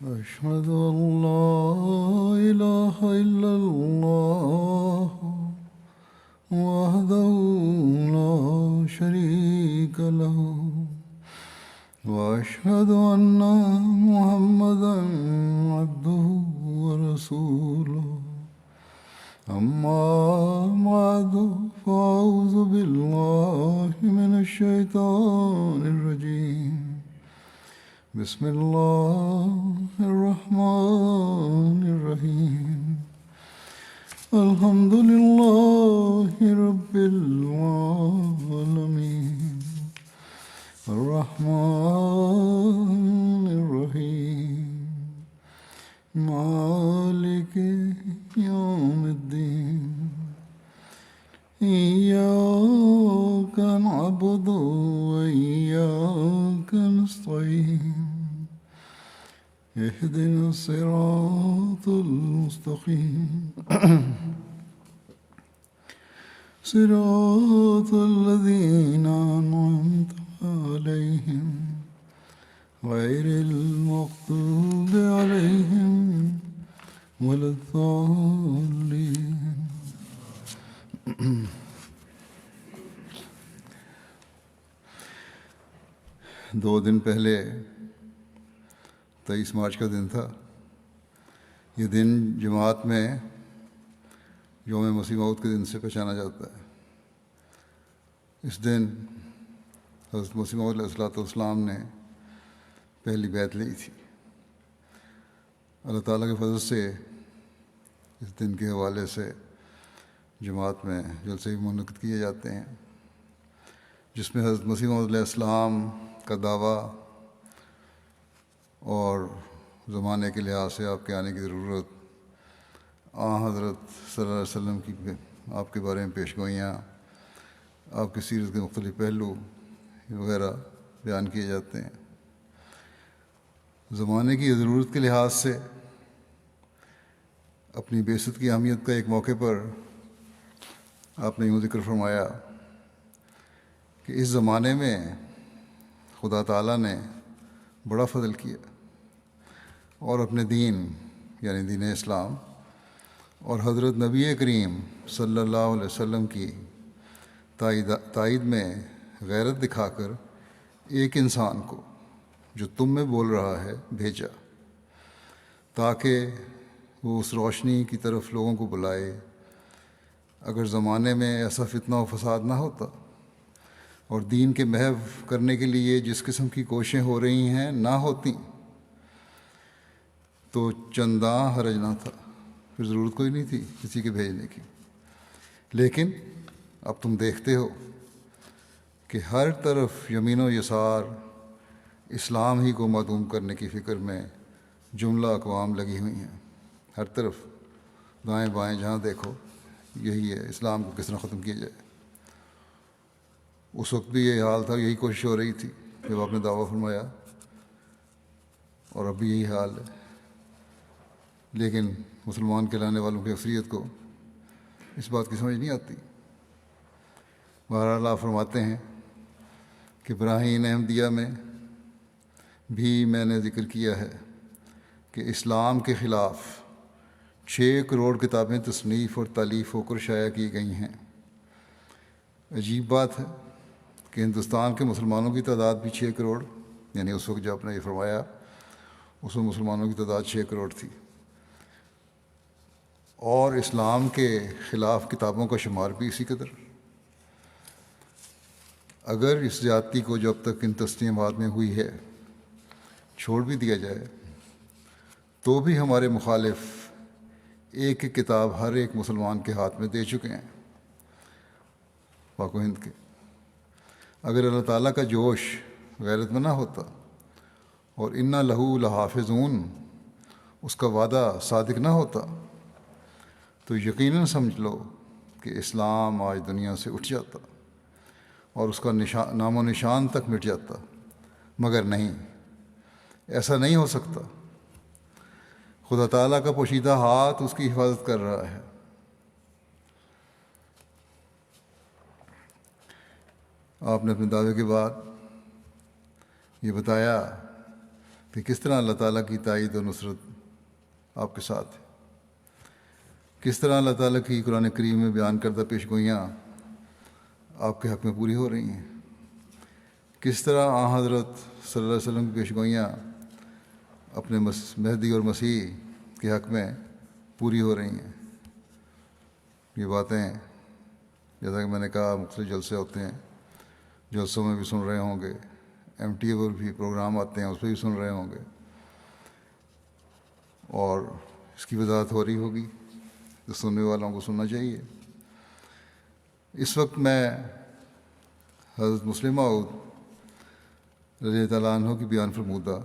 أشهد أن لا إله إلا الله وحده لا شريك له وأشهد أن محمدا عبده ورسوله أما بعد فأعوذ بالله من الشيطان الرجيم بسم الله الرحمن الرحيم الحمد لله رب العالمين الرحمن الرحيم مالك يوم الدين إياك نعبد وإياك نستعين اهدنا الصراط المستقيم صراط الذين أنعمت عليهم غير المغضوب عليهم ولا الضالين. دو دن پہلے 23 مارچ کا دن تھا. یہ دن جماعت میں یوم مسیح موعود کے دن سے پہچانا جاتا ہے. اس دن حضرت مسیح موعود علیہ الصلوۃ والسلام نے پہلی بیعت لی تھی. اللہ تعالیٰ کے فضل سے اس دن کے حوالے سے جماعت میں جلسے بھی منعقد کیے جاتے ہیں، جس میں حضرت مسیح موعود علیہ السلام کا دعویٰ اور زمانے کے لحاظ سے آپ کے آنے کی ضرورت، حضرت صلی اللہ علیہ وسلم کی آپ کے بارے میں پیش گوئیاں، آپ کی سیرت کے مختلف پہلو وغیرہ بیان کیے جاتے ہیں. زمانے کی ضرورت کے لحاظ سے اپنی بعثت کی اہمیت کا ایک موقع پر آپ نے یوں ذکر فرمایا کہ اس زمانے میں خدا تعالیٰ نے بڑا فضل کیا اور اپنے دین یعنی دین اسلام اور حضرت نبی کریم صلی اللہ علیہ وسلم کی تائید میں غیرت دکھا کر ایک انسان کو جو تم میں بول رہا ہے بھیجا، تاکہ وہ اس روشنی کی طرف لوگوں کو بلائے. اگر زمانے میں ایسا فتنہ و فساد نہ ہوتا اور دین کے محو کرنے کے لیے جس قسم کی کوششیں ہو رہی ہیں نہ ہوتی تو چنداں حرج نہ تھا، پھر ضرورت کوئی نہیں تھی کسی کے بھیجنے کی. لیکن اب تم دیکھتے ہو کہ ہر طرف یمین و یسار اسلام ہی کو معدوم کرنے کی فکر میں جملہ اقوام لگی ہوئی ہیں. ہر طرف دائیں بائیں جہاں دیکھو یہی ہے، اسلام کو کس طرح ختم کیا جائے. اس وقت بھی یہی حال تھا، یہی کوشش ہو رہی تھی جب آپ نے دعویٰ فرمایا، اور اب بھی یہی حال ہے. لیکن مسلمان کہلانے والوں کی اکثریت کو اس بات کی سمجھ نہیں آتی. بہرحال آپ فرماتے ہیں کہ براہین احمدیہ میں بھی میں نے ذکر کیا ہے کہ اسلام کے خلاف 6 کروڑ کتابیں تصنیف اور تالیف ہو کر شائع کی گئی ہیں. عجیب بات ہے کہ ہندوستان کے مسلمانوں کی تعداد بھی 6 کروڑ، یعنی اس وقت جب آپ نے یہ فرمایا اس میں مسلمانوں کی تعداد 6 کروڑ تھی، اور اسلام کے خلاف کتابوں کا شمار بھی اسی قدر. اگر اس زیادتی کو جو اب تک ان تسلیمات میں ہوئی ہے چھوڑ بھی دیا جائے تو بھی ہمارے مخالف ایک ایک کتاب ہر ایک مسلمان کے ہاتھ میں دے چکے ہیں پاک و ہند کے. اگر اللہ تعالیٰ کا جوش غیرت میں نہ ہوتا اور انا لہو لحافظون اس کا وعدہ صادق نہ ہوتا تو یقیناً سمجھ لو کہ اسلام آج دنیا سے اٹھ جاتا اور اس کا نام و نشان تک مٹ جاتا. مگر نہیں، ایسا نہیں ہو سکتا. خدا تعالیٰ کا پوشیدہ ہاتھ اس کی حفاظت کر رہا ہے. آپ نے اپنے دعوے کے بعد یہ بتایا کہ کس طرح اللہ تعالیٰ کی تائید و نصرت آپ کے ساتھ ہے، کس طرح اللہ تعالیٰ کی قرآن کریم میں بیان کردہ پیش گوئیاں آپ کے حق میں پوری ہو رہی ہیں، کس طرح حضرت صلی اللہ علیہ وسلم کی پیش گوئیاں اپنے مہدی اور مسیح کے حق میں پوری ہو رہی ہیں۔ یہ باتیں جیسا کہ میں نے کہا مختلف جلسے ہوتے ہیں، جلسوں میں بھی سن رہے ہوں گے، MTA پر بھی پروگرام آتے ہیں اس پہ بھی سن رہے ہوں گے، اور اس کی وضاحت ہو رہی ہوگی تو سننے والوں کو سننا چاہیے۔ اس وقت میں حضرت مسلم موعود رضی اللہ تعالیٰ عنہ کی بیان فرمودہ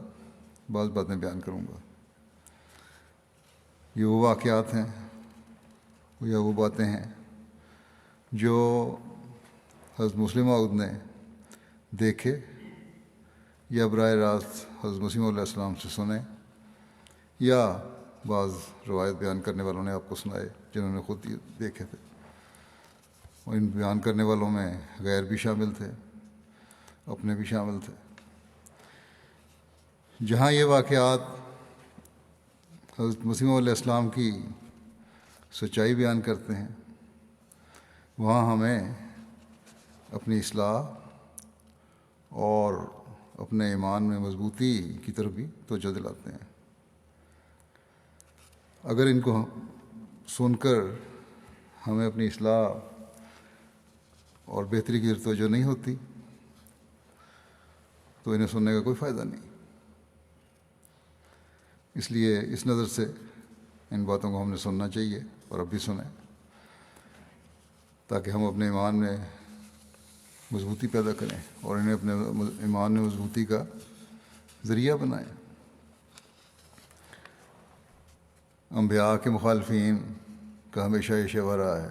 بعض باتیں بیان کروں گا۔ یہ وہ واقعات ہیں یا وہ باتیں ہیں جو حضرت مسلم موعود نے دیکھے یا براہ راست حضرت مسیح علیہ السلام سے سنے، یا بعض روایت بیان کرنے والوں نے آپ کو سنائے جنہوں نے خود دیکھے تھے، اور ان بیان کرنے والوں میں غیر بھی شامل تھے، اپنے بھی شامل تھے۔ جہاں یہ واقعات حضرت مسیح علیہ السلام کی سچائی بیان کرتے ہیں، وہاں ہمیں اپنی اصلاح اور اپنے ایمان میں مضبوطی کی طرف بھی توجہ دلاتے ہیں۔ اگر ان کو سن کر ہمیں اپنی اصلاح اور بہتری کی طرف توجہ نہیں ہوتی تو انہیں سننے کا کوئی فائدہ نہیں۔ اس لیے اس نظر سے ان باتوں کو ہم نے سننا چاہیے، اور اب بھی سنیں، تاکہ ہم اپنے ایمان میں مضبوطی پیدا کریں اور انہیں اپنے ایمان میں مضبوطی کا ذریعہ بنائیں۔ انبیاء کے مخالفین کا ہمیشہ یہ شیوہ رہا ہے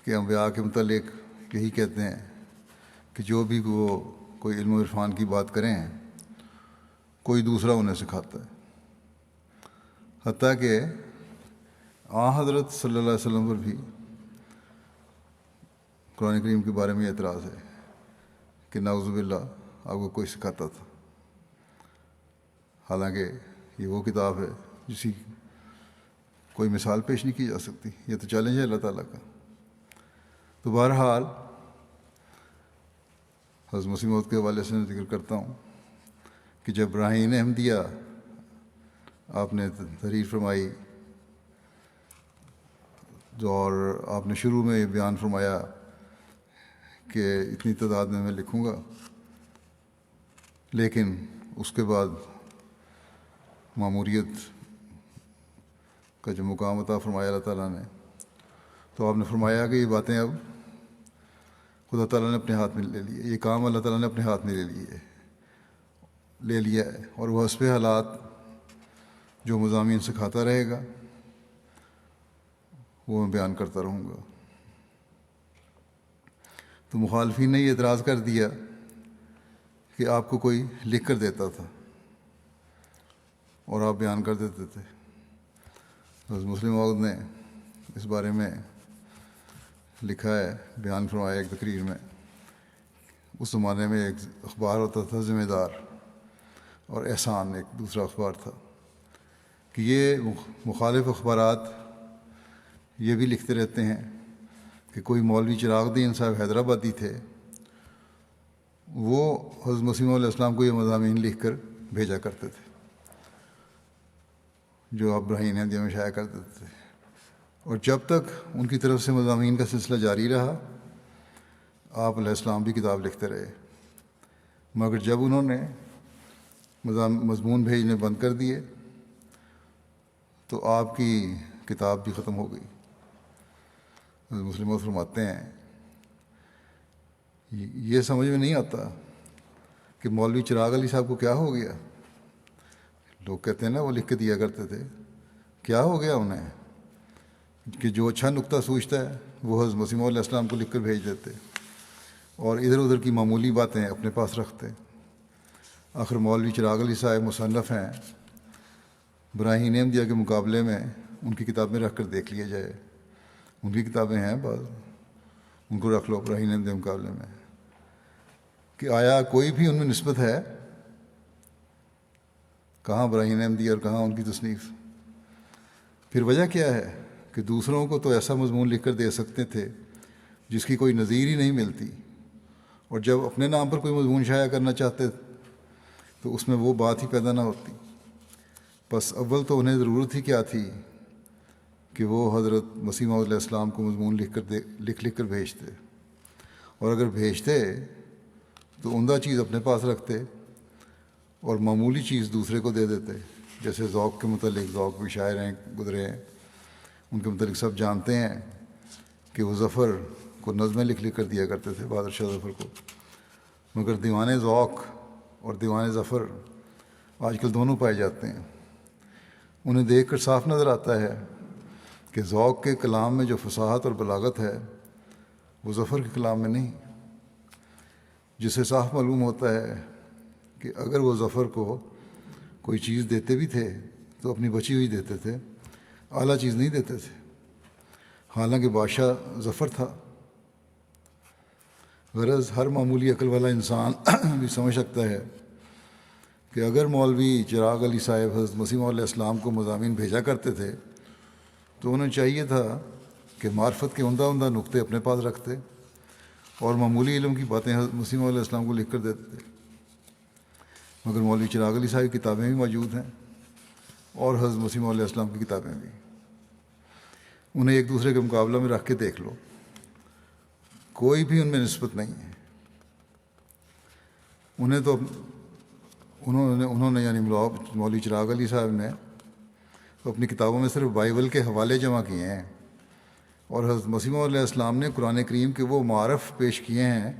کہ انبیاء کے متعلق یہی کہتے ہیں کہ جو بھی وہ کوئی علم و عرفان کی بات کریں کوئی دوسرا انہیں سکھاتا ہے، حتیٰ کہ حضرت صلی اللہ علیہ وسلم پر بھی قرآن کریم کے بارے میں اعتراض ہے کہ نعوذ باللہ آپ کو کوئی سکھاتا تھا، حالانکہ یہ وہ کتاب ہے جس کی کوئی مثال پیش نہیں کی جا سکتی۔ یہ تو چیلنج ہے اللہ تعالیٰ کا۔ تو بہرحال حضرت مسیح موعود کے حوالے سے میں ذکر کرتا ہوں کہ جب براہین احمدیہ آپ نے تحریر فرمائی اور آپ نے شروع میں یہ بیان فرمایا کہ اتنی تعداد میں لکھوں گا، لیکن اس کے بعد ماموریت کا جو مقام عطا فرمایا اللہ تعالیٰ نے، تو آپ نے فرمایا کہ یہ باتیں اب خدا تعالیٰ نے اپنے ہاتھ میں لے لی ہے، یہ کام اللہ تعالیٰ نے اپنے ہاتھ میں لے لیا ہے، اور وہ حسب حالات جو مضامین سکھاتا رہے گا وہ میں بیان کرتا رہوں گا۔ تو مخالفین نے یہ اعتراض کر دیا کہ آپ کو کوئی لکھ کر دیتا تھا اور آپ بیان کر دیتے تھے۔ حضرت مسلم موعود نے اس بارے میں لکھا ہے، بیان فرمایا ایک تقریر میں۔ اس زمانے میں ایک اخبار ہوتا تھا ذمہ دار، اور احسان ایک دوسرا اخبار تھا، کہ یہ مخالف اخبارات یہ بھی لکھتے رہتے ہیں کہ کوئی مولوی چراغ الدین صاحب حیدرآبادی تھے، وہ حضرت مسیح علیہ السلام کو یہ مضامین لکھ کر بھیجا کرتے تھے جو آپ براہین احمدیہ میں شائع کر دیتے تھے، اور جب تک ان کی طرف سے مضامین کا سلسلہ جاری رہا آپ علیہ السلام بھی کتاب لکھتے رہے، مگر جب انہوں نے مضمون بھیجنے بند کر دیے تو آپ کی کتاب بھی ختم ہو گئی۔ مسلم فرماتے ہیں یہ سمجھ میں نہیں آتا کہ مولوی چراغ علی صاحب کو کیا ہو گیا۔ لوگ کہتے ہیں نا وہ لکھ کے دیا کرتے تھے، کیا ہو گیا انہیں کہ جو اچھا نقطہ سوچتا ہے وہ حضرت مسیح علیہ السلام کو لکھ کر بھیج دیتے اور ادھر ادھر کی معمولی باتیں اپنے پاس رکھتے۔ آخر مولوی چراغ علی صاحب مصنف ہیں، براہین احمدیہ کے مقابلے میں ان کی کتابیں رکھ کر دیکھ لیا جائے، ان کی کتابیں ہیں بعض، ان کو رکھ لو براہین احمدیہ کے مقابلے میں، کہ آیا کوئی بھی ان میں نسبت ہے کہاں ابراہیم احمدی اور کہاں ان کی تصنیف. پھر وجہ کیا ہے کہ دوسروں کو تو ایسا مضمون لکھ کر دے سکتے تھے جس کی کوئی نظیر ہی نہیں ملتی، اور جب اپنے نام پر کوئی مضمون شائع کرنا چاہتے تو اس میں وہ بات ہی پیدا نہ ہوتی. بس اول تو انہیں ضرورت ہی کیا تھی کہ وہ حضرت مسیح موعود علیہ السلام کو مضمون لکھ کر بھیجتے، اور اگر بھیجتے تو عمدہ چیز اپنے پاس رکھتے اور معمولی چیز دوسرے کو دے دیتے. جیسے ذوق کے متعلق، ذوق بھی شاعر ہیں گزرے ہیں، ان کے متعلق سب جانتے ہیں کہ وہ ظفر کو نظمیں لکھ کر دیا کرتے تھے، بہادر شاہ ظفر کو. مگر دیوان ذوق اور دیوان ظفر آج کل دونوں پائے جاتے ہیں. انہیں دیکھ کر صاف نظر آتا ہے کہ ذوق کے کلام میں جو فصاحت اور بلاغت ہے وہ ظفر کے کلام میں نہیں، جسے صاف معلوم ہوتا ہے کہ اگر وہ ظفر کو کوئی چیز دیتے بھی تھے تو اپنی بچی ہوئی دیتے تھے، اعلیٰ چیز نہیں دیتے تھے. حالانکہ بادشاہ ظفر تھا. غرض ہر معمولی عقل والا انسان بھی سمجھ سکتا ہے کہ اگر مولوی چراغ علی صاحب حضرت مسیح موعود علیہ السلام کو مضامین بھیجا کرتے تھے تو انہیں چاہیے تھا کہ معرفت کے عمدہ عمدہ نقطے اپنے پاس رکھتے اور معمولی علم کی باتیں حضرت مسیح موعود علیہ السلام کو لکھ کر دیتے تھے. مگر مولوی چراغ علی صاحب کی کتابیں بھی موجود ہیں اور حضرت مسیح موعود علیہ السلام کی کتابیں بھی. انہیں ایک دوسرے کے مقابلہ میں رکھ کے دیکھ لو، کوئی بھی ان میں نسبت نہیں ہے. انہوں نے یعنی مولوی چراغ علی صاحب نے تو اپنی کتابوں میں صرف بائبل کے حوالے جمع کیے ہیں، اور حضرت مسیح موعود علیہ السلام نے قرآن کریم کے وہ معارف پیش کیے ہیں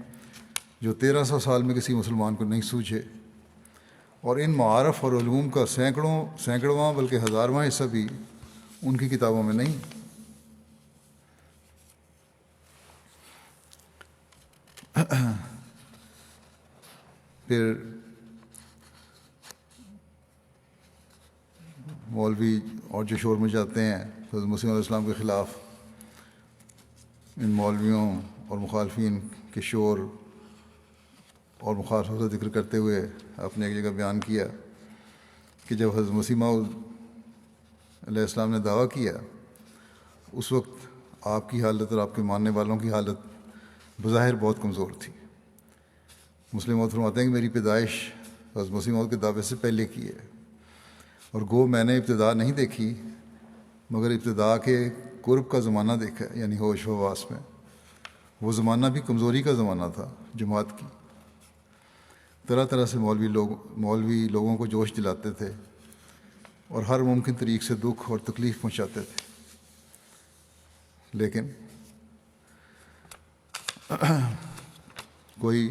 جو 1300 سال میں کسی مسلمان کو نہیں سوجھے. اور ان معارف اور علوم کا سینکڑواں بلکہ ہزارواں حصہ بھی ان کی کتابوں میں نہیں. پھر مولوی اور جو شور مچاتے ہیں حضرت مسیح علیہ السلام کے خلاف، ان مولویوں اور مخالفین کے شور اور مخالفت کا ذکر کرتے ہوئے آپ نے ایک جگہ بیان کیا کہ جب حضرت مسیح موعود علیہ السلام نے دعویٰ کیا اس وقت آپ کی حالت اور آپ کے ماننے والوں کی حالت بظاہر بہت کمزور تھی. مسلم موعود فرماتے ہیں کہ میری پیدائش حضرت مسیح موعود کے دعوے سے پہلے کی ہے، اور گو میں نے ابتدا نہیں دیکھی مگر ابتدا کے قرب کا زمانہ دیکھا ہے، یعنی ہوش و حواس میں. وہ زمانہ بھی کمزوری کا زمانہ تھا جماعت کی. طرح طرح سے مولوی لوگوں کو جوش دلاتے تھے اور ہر ممکن طریق سے دکھ اور تکلیف پہنچاتے تھے، لیکن کوئی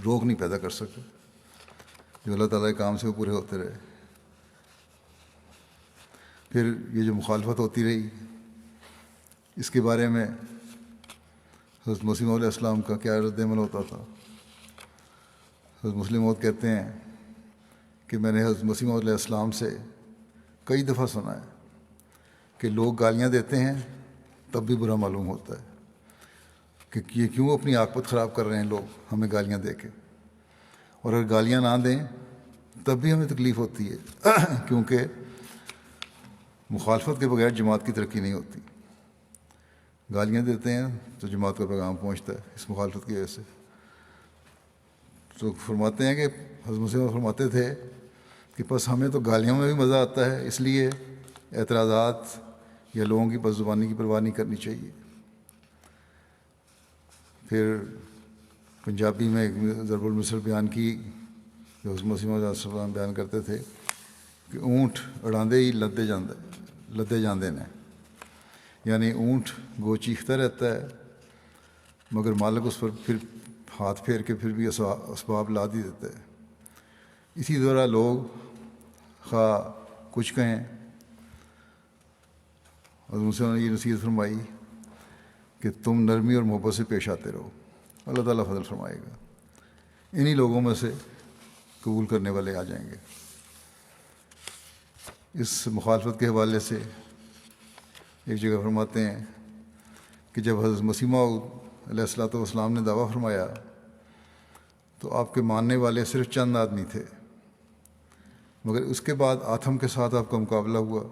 روک نہیں پیدا کر سکتا. جو اللہ تعالیٰ کے کام سے وہ پورے ہوتے رہے. پھر یہ جو مخالفت ہوتی رہی، اس کے بارے میں حضرت مسیح موعود علیہ السلام کا کیا رد عمل ہوتا تھا. حضرت مسلم موعود کہتے ہیں کہ میں نے حضرت مسیح موعود علیہ السلام سے کئی دفعہ سنا ہے کہ لوگ گالیاں دیتے ہیں تب بھی برا معلوم ہوتا ہے کہ یہ کیوں اپنی عاقبت خراب کر رہے ہیں لوگ ہمیں گالیاں دے کے، اور اگر گالیاں نہ دیں تب بھی ہمیں تکلیف ہوتی ہے کیونکہ مخالفت کے بغیر جماعت کی ترقی نہیں ہوتی. گالیاں دیتے ہیں تو جماعت کا پیغام پہنچتا ہے اس مخالفت کی وجہ سے. تو فرماتے ہیں کہ حضرت مسیح فرماتے تھے کہ بس ہمیں تو گالیوں میں بھی مزہ آتا ہے، اس لیے اعتراضات یا لوگوں کی بد زبانی کی پرواہ نہیں کرنی چاہیے. پھر پنجابی میں ایک ضرب المثل بیان کی جو حضرت مسیح علیہ السلام بیان کرتے تھے کہ اونٹ اڑاندے ہی لدے جاندے نے، یعنی اونٹ گو چیختا رہتا ہے مگر مالک اس پر پھر ہاتھ پھیر کے پھر بھی اسباب لا دی دیتے ہیں. اسی طرح لوگ خواہ کچھ کہیں. حضرت مسیح نے یہ نصیحت فرمائی کہ تم نرمی اور محبت سے پیش آتے رہو، اللہ تعالیٰ فضل فرمائے گا. انہی لوگوں میں سے قبول کرنے والے آ جائیں گے. اس مخالفت کے حوالے سے ایک جگہ فرماتے ہیں کہ جب حضرت مسیح موعود علیہ الصلوۃ والسلام نے دعویٰ فرمایا تو آپ کے ماننے والے صرف چند آدمی تھے، مگر اس کے بعد آتھم کے ساتھ آپ کا مقابلہ ہوا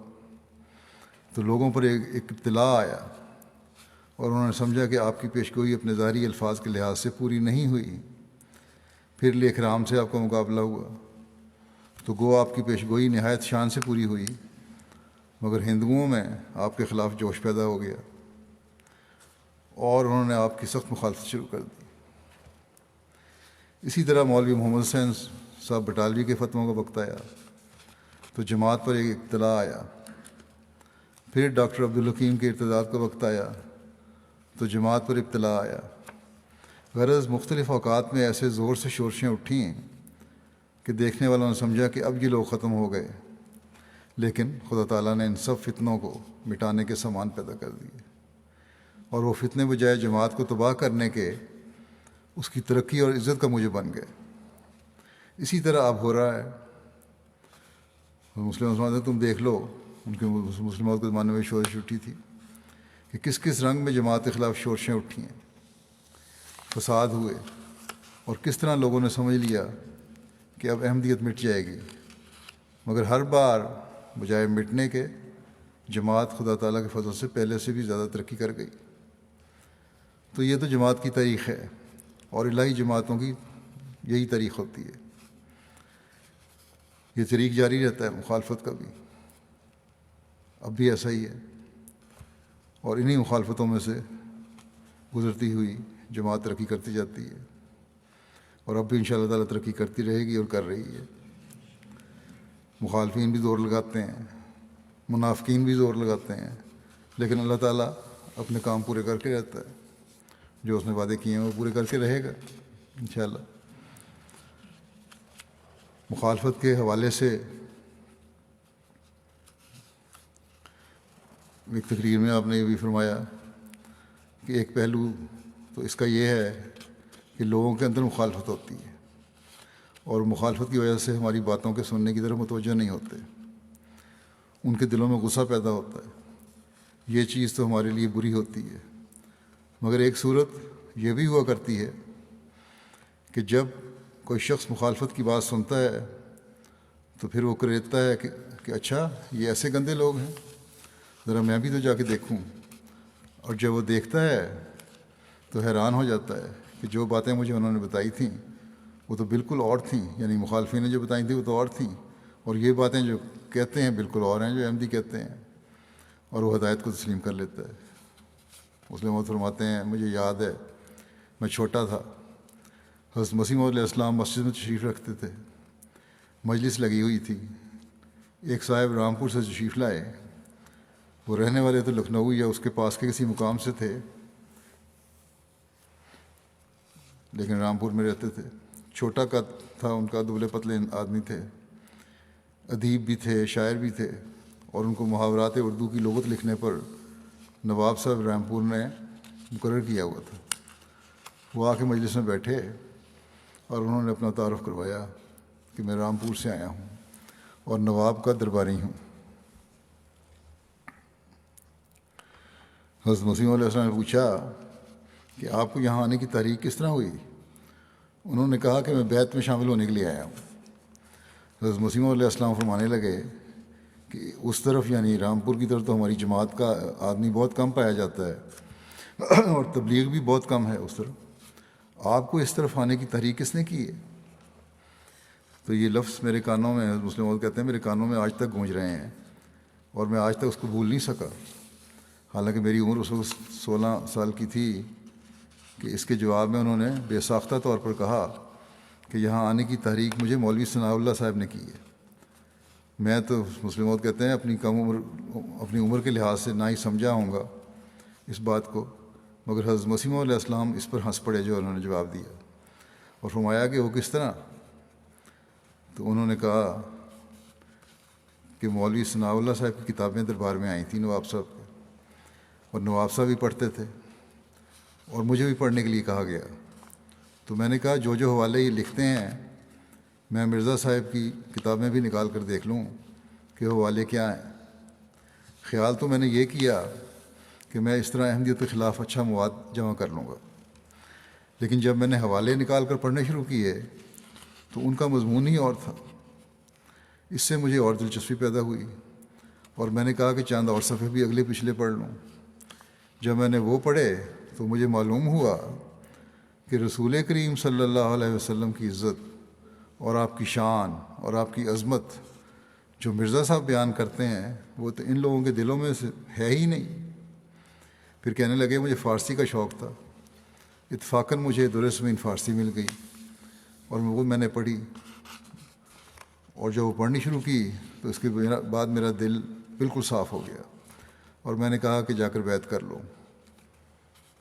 تو لوگوں پر ایک اطلاع آیا اور انہوں نے سمجھا کہ آپ کی پیشگوئی اپنے ظاہری الفاظ کے لحاظ سے پوری نہیں ہوئی۔ پھر لیک رام سے آپ کا مقابلہ ہوا تو گو آپ کی پیشگوئی نہایت شان سے پوری ہوئی، مگر ہندوؤں میں آپ کے خلاف جوش پیدا ہو گیا اور انہوں نے آپ کی سخت مخالفت شروع کر دی۔ اسی طرح مولوی محمد حسین صاحب بٹالوی کے فتووں کا وقت آیا تو جماعت پر ایک اطلاع آیا۔ پھر ڈاکٹر عبدالحکیم کے ارتداد کا وقت آیا تو جماعت پر اطلاع آیا۔ غرض مختلف اوقات میں ایسے زور سے شورشیں اٹھیں کہ دیکھنے والوں نے سمجھا کہ اب یہ لوگ ختم ہو گئے، لیکن خدا تعالیٰ نے ان سب فتنوں کو مٹانے کے سامان پیدا کر دیے اور وہ فتنے بجائے جماعت کو تباہ کرنے کے اس کی ترقی اور عزت کا موجب بن گئے۔ اسی طرح اب ہو رہا ہے۔ مسلم تم دیکھ لو، ان کے مسلمات کے زمانے میں شورش اٹھی تھی کہ کس کس رنگ میں جماعت کے خلاف شورشیں اٹھی ہیں، فساد ہوئے، اور کس طرح لوگوں نے سمجھ لیا کہ اب احمدیت مٹ جائے گی، مگر ہر بار بجائے مٹنے کے جماعت خدا تعالیٰ کے فضل سے پہلے سے بھی زیادہ ترقی کر گئی۔ تو یہ تو جماعت کی تاریخ ہے اور الہی جماعتوں کی یہی تاریخ ہوتی ہے۔ یہ طریق جاری رہتا ہے مخالفت کا بھی، اب بھی ایسا ہی ہے، اور انہی مخالفتوں میں سے گزرتی ہوئی جماعت ترقی کرتی جاتی ہے، اور اب بھی انشاءاللہ تعالیٰ ترقی کرتی رہے گی اور کر رہی ہے۔ مخالفین بھی زور لگاتے ہیں، منافقین بھی زور لگاتے ہیں، لیکن اللہ تعالیٰ اپنے کام پورے کر کے رہتا ہے، جو اس نے وعدے کیے ہیں وہ پورے کر کے رہے گا انشاءاللہ۔ مخالفت کے حوالے سے ایک تقریر میں آپ نے یہ بھی فرمایا کہ ایک پہلو تو اس کا یہ ہے کہ لوگوں کے اندر مخالفت ہوتی ہے اور مخالفت کی وجہ سے ہماری باتوں کے سننے کی طرف متوجہ نہیں ہوتے، ان کے دلوں میں غصہ پیدا ہوتا ہے، یہ چیز تو ہمارے لیے بری ہوتی ہے۔ مگر ایک صورت یہ بھی ہوا کرتی ہے کہ جب کوئی شخص مخالفت کی بات سنتا ہے تو پھر وہ کریتا ہے کہ اچھا یہ ایسے گندے لوگ ہیں، ذرا میں بھی تو جا کے دیکھوں، اور جب وہ دیکھتا ہے تو حیران ہو جاتا ہے کہ جو باتیں مجھے انہوں نے بتائی تھیں وہ تو بالکل اور تھیں، یعنی مخالفین نے جو بتائی تھیں وہ تو اور تھیں، اور یہ باتیں جو کہتے ہیں بالکل اور ہیں جو احمدی کہتے ہیں، اور وہ ہدایت کو تسلیم کر لیتا ہے۔ مسلم محمد فرماتے ہیں مجھے یاد ہے میں چھوٹا تھا، حضرت مسیح علیہ السلام مسجد میں تشریف رکھتے تھے، مجلس لگی ہوئی تھی، ایک صاحب رامپور سے تشریف لائے، وہ رہنے والے تو لکھنؤ یا اس کے پاس کے کسی مقام سے تھے لیکن رامپور میں رہتے تھے، چھوٹا قد تھا ان کا، دبلے پتلے آدمی تھے، ادیب بھی تھے، شاعر بھی تھے، اور ان کو محاورات اردو کی لغت لکھنے پر نواب صاحب رامپور نے مقرر کیا ہوا تھا۔ وہ آ کے مجلس میں بیٹھے اور انہوں نے اپنا تعارف کروایا کہ میں رامپور سے آیا ہوں اور نواب کا درباری ہوں۔ حضرت مسیح علیہ السلام نے پوچھا کہ آپ کو یہاں آنے کی تحریک کس طرح ہوئی؟ انہوں نے کہا کہ میں بیعت میں شامل ہونے کے لیے آیا ہوں۔ حضرت مسیح علیہ السلام فرمانے لگے کہ اس طرف یعنی رامپور کی طرف تو ہماری جماعت کا آدمی بہت کم پایا جاتا ہے اور تبلیغ بھی بہت کم ہے اس طرف، آپ کو اس طرف آنے کی تحریک کس نے کی ہے؟ تو یہ لفظ میرے کانوں میں، مسلم محمد کہتے ہیں میرے کانوں میں آج تک گونج رہے ہیں اور میں آج تک اس کو بھول نہیں سکا، حالانکہ میری عمر اس وقت 16 سال کی تھی کہ اس کے جواب میں انہوں نے بے ساختہ طور پر کہا کہ یہاں آنے کی تحریک مجھے مولوی ثناء اللہ صاحب نے کی ہے۔ میں تو مسلم محمد کہتے ہیں اپنی عمر کے لحاظ سے نہ ہی سمجھا ہوں گا اس بات کو، مگر حضرت مسیح علیہ السلام اس پر ہنس پڑے جو انہوں نے جواب دیا اور فرمایا کہ وہ کس طرح؟ تو انہوں نے کہا کہ مولوی ثناء اللہ صاحب کی کتابیں دربار میں آئی تھیں نواب صاحب کے، اور نواب صاحب بھی پڑھتے تھے اور مجھے بھی پڑھنے کے لیے کہا گیا، تو میں نے کہا جو حوالے یہ لکھتے ہیں میں مرزا صاحب کی کتابیں بھی نکال کر دیکھ لوں کہ حوالے کیا ہیں۔ خیال تو میں نے یہ کیا کہ میں اس طرح احمدیت کے خلاف اچھا مواد جمع کر لوں گا، لیکن جب میں نے حوالے نکال کر پڑھنے شروع کیے تو ان کا مضمون ہی اور تھا۔ اس سے مجھے اور دلچسپی پیدا ہوئی اور میں نے کہا کہ چاند اور صفحے بھی اگلے پچھلے پڑھ لوں۔ جب میں نے وہ پڑھے تو مجھے معلوم ہوا کہ رسول کریم صلی اللہ علیہ وسلم کی عزت اور آپ کی شان اور آپ کی عظمت جو مرزا صاحب بیان کرتے ہیں وہ تو ان لوگوں کے دلوں میں سے ہے ہی نہیں۔ پھر کہنے لگے مجھے فارسی کا شوق تھا، اتفاقاً مجھے درسمین فارسی مل گئی اور وہ میں نے پڑھی، اور جب وہ پڑھنی شروع کی تو اس کے بعد میرا دل بالکل صاف ہو گیا اور میں نے کہا کہ جا کر بیعت کر لو۔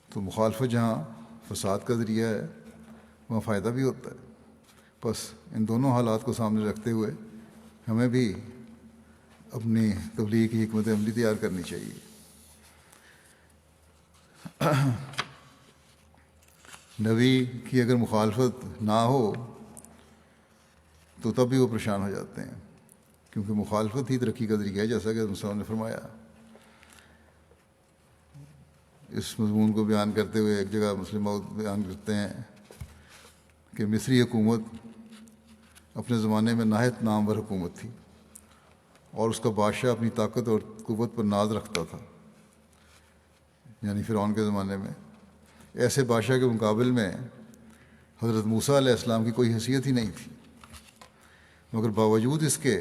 تو مخالفت جہاں فساد کا ذریعہ ہے وہاں فائدہ بھی ہوتا ہے۔ بس ان دونوں حالات کو سامنے رکھتے ہوئے ہمیں بھی اپنی تبلیغ کی حکمت عملی تیار کرنی چاہیے۔ نبی کی اگر مخالفت نہ ہو تو تب بھی وہ پریشان ہو جاتے ہیں، کیونکہ مخالفت ہی ترقی کا ذریعہ ہے، جیسا کہ مسلم نے فرمایا۔ اس مضمون کو بیان کرتے ہوئے ایک جگہ مسلم بیان کرتے ہیں کہ مصری حکومت اپنے زمانے میں نہایت نامور حکومت تھی اور اس کا بادشاہ اپنی طاقت اور قوت پر ناز رکھتا تھا، یعنی فرعون کے زمانے میں۔ ایسے بادشاہ کے مقابل میں حضرت موسیٰ علیہ السلام کی کوئی حیثیت ہی نہیں تھی، مگر باوجود اس کے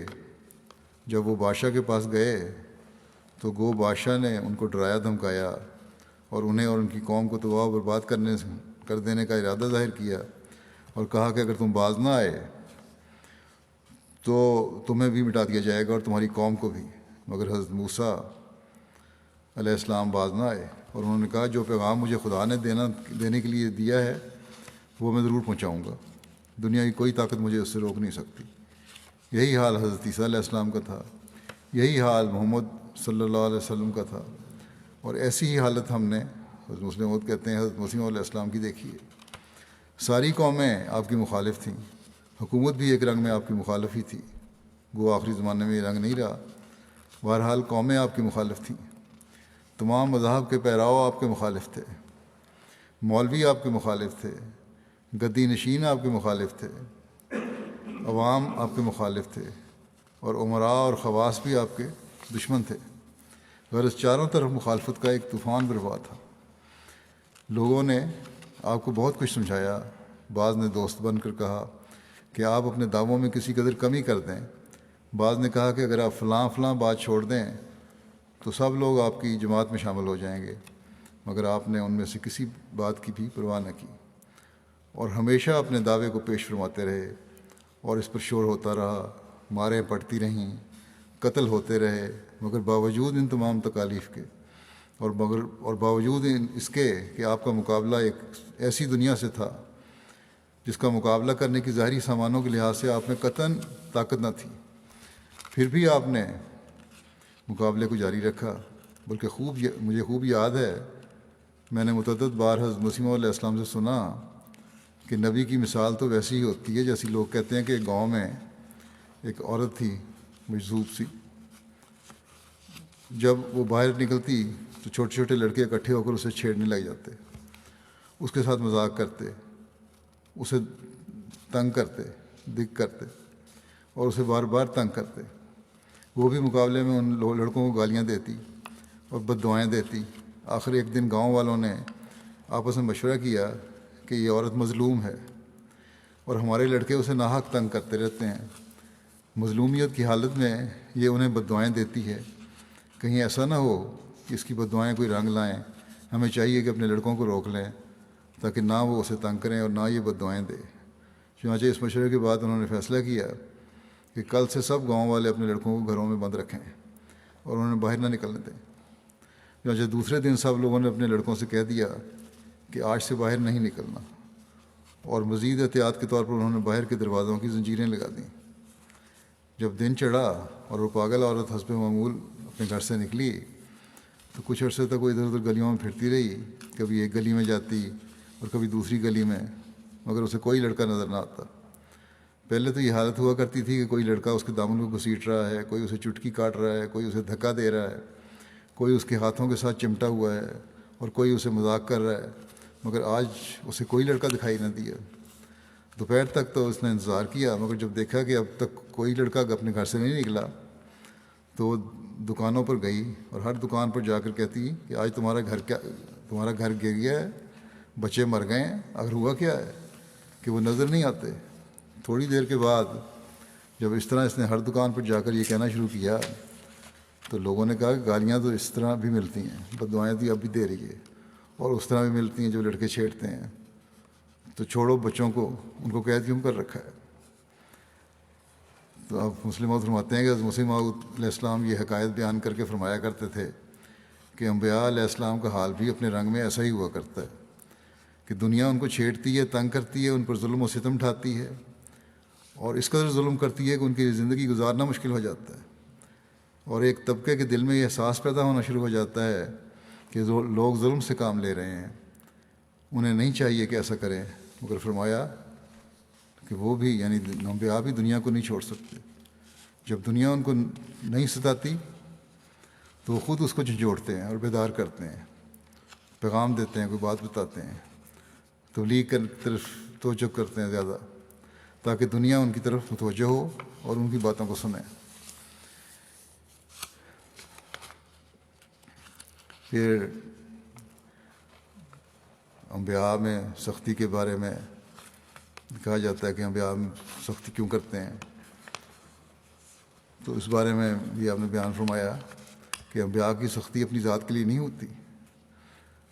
جب وہ بادشاہ کے پاس گئے تو گو بادشاہ نے ان کو ڈرایا دھمکایا اور انہیں اور ان کی قوم کو تباہ و برباد کر دینے کا ارادہ ظاہر کیا، اور کہا کہ اگر تم باز نہ آئے تو تمہیں بھی مٹا دیا جائے گا اور تمہاری قوم کو بھی۔ مگر حضرت موسیٰ علیہ السلام باز نہ آئے اور انہوں نے کہا جو پیغام مجھے خدا نے دینے کے لیے دیا ہے وہ میں ضرور پہنچاؤں گا، دنیا کی کوئی طاقت مجھے اس سے روک نہیں سکتی۔ یہی حال حضرت عیسیٰ علیہ السلام کا تھا، یہی حال محمد صلی اللہ علیہ وسلم کا تھا، اور ایسی ہی حالت ہم نے حضرت مسلم موعود کہتے ہیں حضرت مسیح علیہ السلام کی دیکھی ہے۔ ساری قومیں آپ کی مخالف تھیں، حکومت بھی ایک رنگ میں آپ کی مخالف ہی تھی، گو آخری زمانے میں یہ رنگ نہیں رہا۔ بہرحال قومیں آپ کی مخالف تھیں، تمام مذاہب کے پیراؤ آپ کے مخالف تھے، مولوی آپ کے مخالف تھے، گدی نشین آپ کے مخالف تھے، عوام آپ کے مخالف تھے، اور عمراء اور خواص بھی آپ کے دشمن تھے۔ غرض چاروں طرف مخالفت کا ایک طوفان برپا تھا۔ لوگوں نے آپ کو بہت کچھ سمجھایا، بعض نے دوست بن کر کہا کہ آپ اپنے دعووں میں کسی قدر کمی کر دیں، بعض نے کہا کہ اگر آپ فلاں بات چھوڑ دیں تو سب لوگ آپ کی جماعت میں شامل ہو جائیں گے، مگر آپ نے ان میں سے کسی بات کی بھی پرواہ نہ کی اور ہمیشہ اپنے دعوے کو پیش فرماتے رہے، اور اس پر شور ہوتا رہا، ماریں پڑتی رہیں، قتل ہوتے رہے، مگر باوجود ان تمام تکالیف کے اور باوجود اس کے کہ آپ کا مقابلہ ایک ایسی دنیا سے تھا جس کا مقابلہ کرنے کی ظاہری سامانوں کے لحاظ سے آپ میں قطعاً طاقت نہ تھی، پھر بھی آپ نے مقابلے کو جاری رکھا۔ بلکہ مجھے خوب یاد ہے، میں نے متعدد بار حضرت مسیح علیہ السلام سے سنا کہ نبی کی مثال تو ویسی ہی ہوتی ہے جیسی لوگ کہتے ہیں کہ گاؤں میں ایک عورت تھی مجذوب سی، جب وہ باہر نکلتی تو چھوٹے چھوٹے لڑکے اکٹھے ہو کر اسے چھیڑنے لگ جاتے، اس کے ساتھ مذاق کرتے، اسے تنگ کرتے، دگ کرتے اور اسے بار بار تنگ کرتے۔ وہ بھی مقابلے میں ان لڑکوں کو گالیاں دیتی اور بد دعائیں دیتی۔ آخر ایک دن گاؤں والوں نے آپس میں مشورہ کیا کہ یہ عورت مظلوم ہے اور ہمارے لڑکے اسے ناحق تنگ کرتے رہتے ہیں، مظلومیت کی حالت میں یہ انہیں بد دعائیں دیتی ہے، کہیں ایسا نہ ہو کہ اس کی بد دعائیں کوئی رنگ لائیں۔ ہمیں چاہیے کہ اپنے لڑکوں کو روک لیں تاکہ نہ وہ اسے تنگ کریں اور نہ یہ بد دعائیں دے۔ چنانچہ اس مشورے کے بعد انہوں نے فیصلہ کیا کہ کل سے سب گاؤں والے اپنے لڑکوں کو گھروں میں بند رکھیں اور انہیں باہر نہ نکلنے دیں۔ چنانچہ دوسرے دن سب لوگوں نے اپنے لڑکوں سے کہہ دیا کہ آج سے باہر نہیں نکلنا، اور مزید احتیاط کے طور پر انہوں نے باہر کے دروازوں کی زنجیریں لگا دیں۔ جب دن چڑھا اور وہ پاگل عورت حسب معمول اپنے گھر سے نکلی تو کچھ عرصے تک وہ ادھر ادھر گلیوں میں پھرتی رہی، کبھی ایک گلی میں جاتی اور کبھی دوسری گلی میں، مگر اسے کوئی لڑکا نظر نہ آتا۔ پہلے تو یہ حالت ہوا کرتی تھی کہ کوئی لڑکا اس کے دامن کو گھسیٹ رہا ہے، کوئی اسے چٹکی کاٹ رہا ہے، کوئی اسے دھکا دے رہا ہے، کوئی اس کے ہاتھوں کے ساتھ چمٹا ہوا ہے اور کوئی اسے مذاق کر رہا ہے، مگر آج اسے کوئی لڑکا دکھائی نہ دیا۔ دوپہر تک تو اس نے انتظار کیا، مگر جب دیکھا کہ اب تک کوئی لڑکا اپنے گھر سے نہیں نکلا تو وہ دکانوں پر گئی اور ہر دکان پر جا کر کہتی کہ آج تمہارا گھر گر گیا ہے، بچے مر گئے ہیں، اگر ہوا کیا ہے کہ وہ نظر نہیں آتے۔ تھوڑی دیر کے بعد جب اس طرح اس نے ہر دکان پر جا کر یہ کہنا شروع کیا تو لوگوں نے کہا کہ گالیاں تو اس طرح بھی ملتی ہیں، بددعائیں تو اب بھی دے رہی ہے، اور اس طرح بھی ملتی ہیں جو لڑکے چھیڑتے ہیں، تو چھوڑو بچوں کو، ان کو قید کیوں کر رکھا ہے۔ تو اب مسلم موعود فرماتے ہیں کہ حضرت مسیح موعود علیہ السلام یہ حکایت بیان کر کے فرمایا کرتے تھے کہ انبیاء علیہ السلام کا حال بھی اپنے رنگ میں ایسا ہی ہوا کرتا ہے کہ دنیا ان کو چھیڑتی ہے، تنگ کرتی ہے، ان پر ظلم و ستم ڈھاتی ہے، اور اس قدر ظلم کرتی ہے کہ ان کی زندگی گزارنا مشکل ہو جاتا ہے، اور ایک طبقے کے دل میں یہ احساس پیدا ہونا شروع ہو جاتا ہے کہ لوگ ظلم سے کام لے رہے ہیں، انہیں نہیں چاہیے کہ ایسا کریں، مگر فرمایا کہ وہ بھی یعنی انبیاء بھی دنیا کو نہیں چھوڑ سکتے۔ جب دنیا ان کو نہیں ستاتی تو وہ خود اس کو جھنجھوڑتے ہیں اور بیدار کرتے ہیں، پیغام دیتے ہیں، کوئی بات بتاتے ہیں، تبلیغ کی طرف توجہ کرتے ہیں زیادہ، تاکہ دنیا ان کی طرف متوجہ ہو اور ان کی باتوں کو سنیں۔ پھر انبیاء میں سختی کے بارے میں کہا جاتا ہے کہ انبیاء سختی کیوں کرتے ہیں، تو اس بارے میں بھی آپ نے بیان فرمایا کہ انبیاء کی سختی اپنی ذات کے لیے نہیں ہوتی،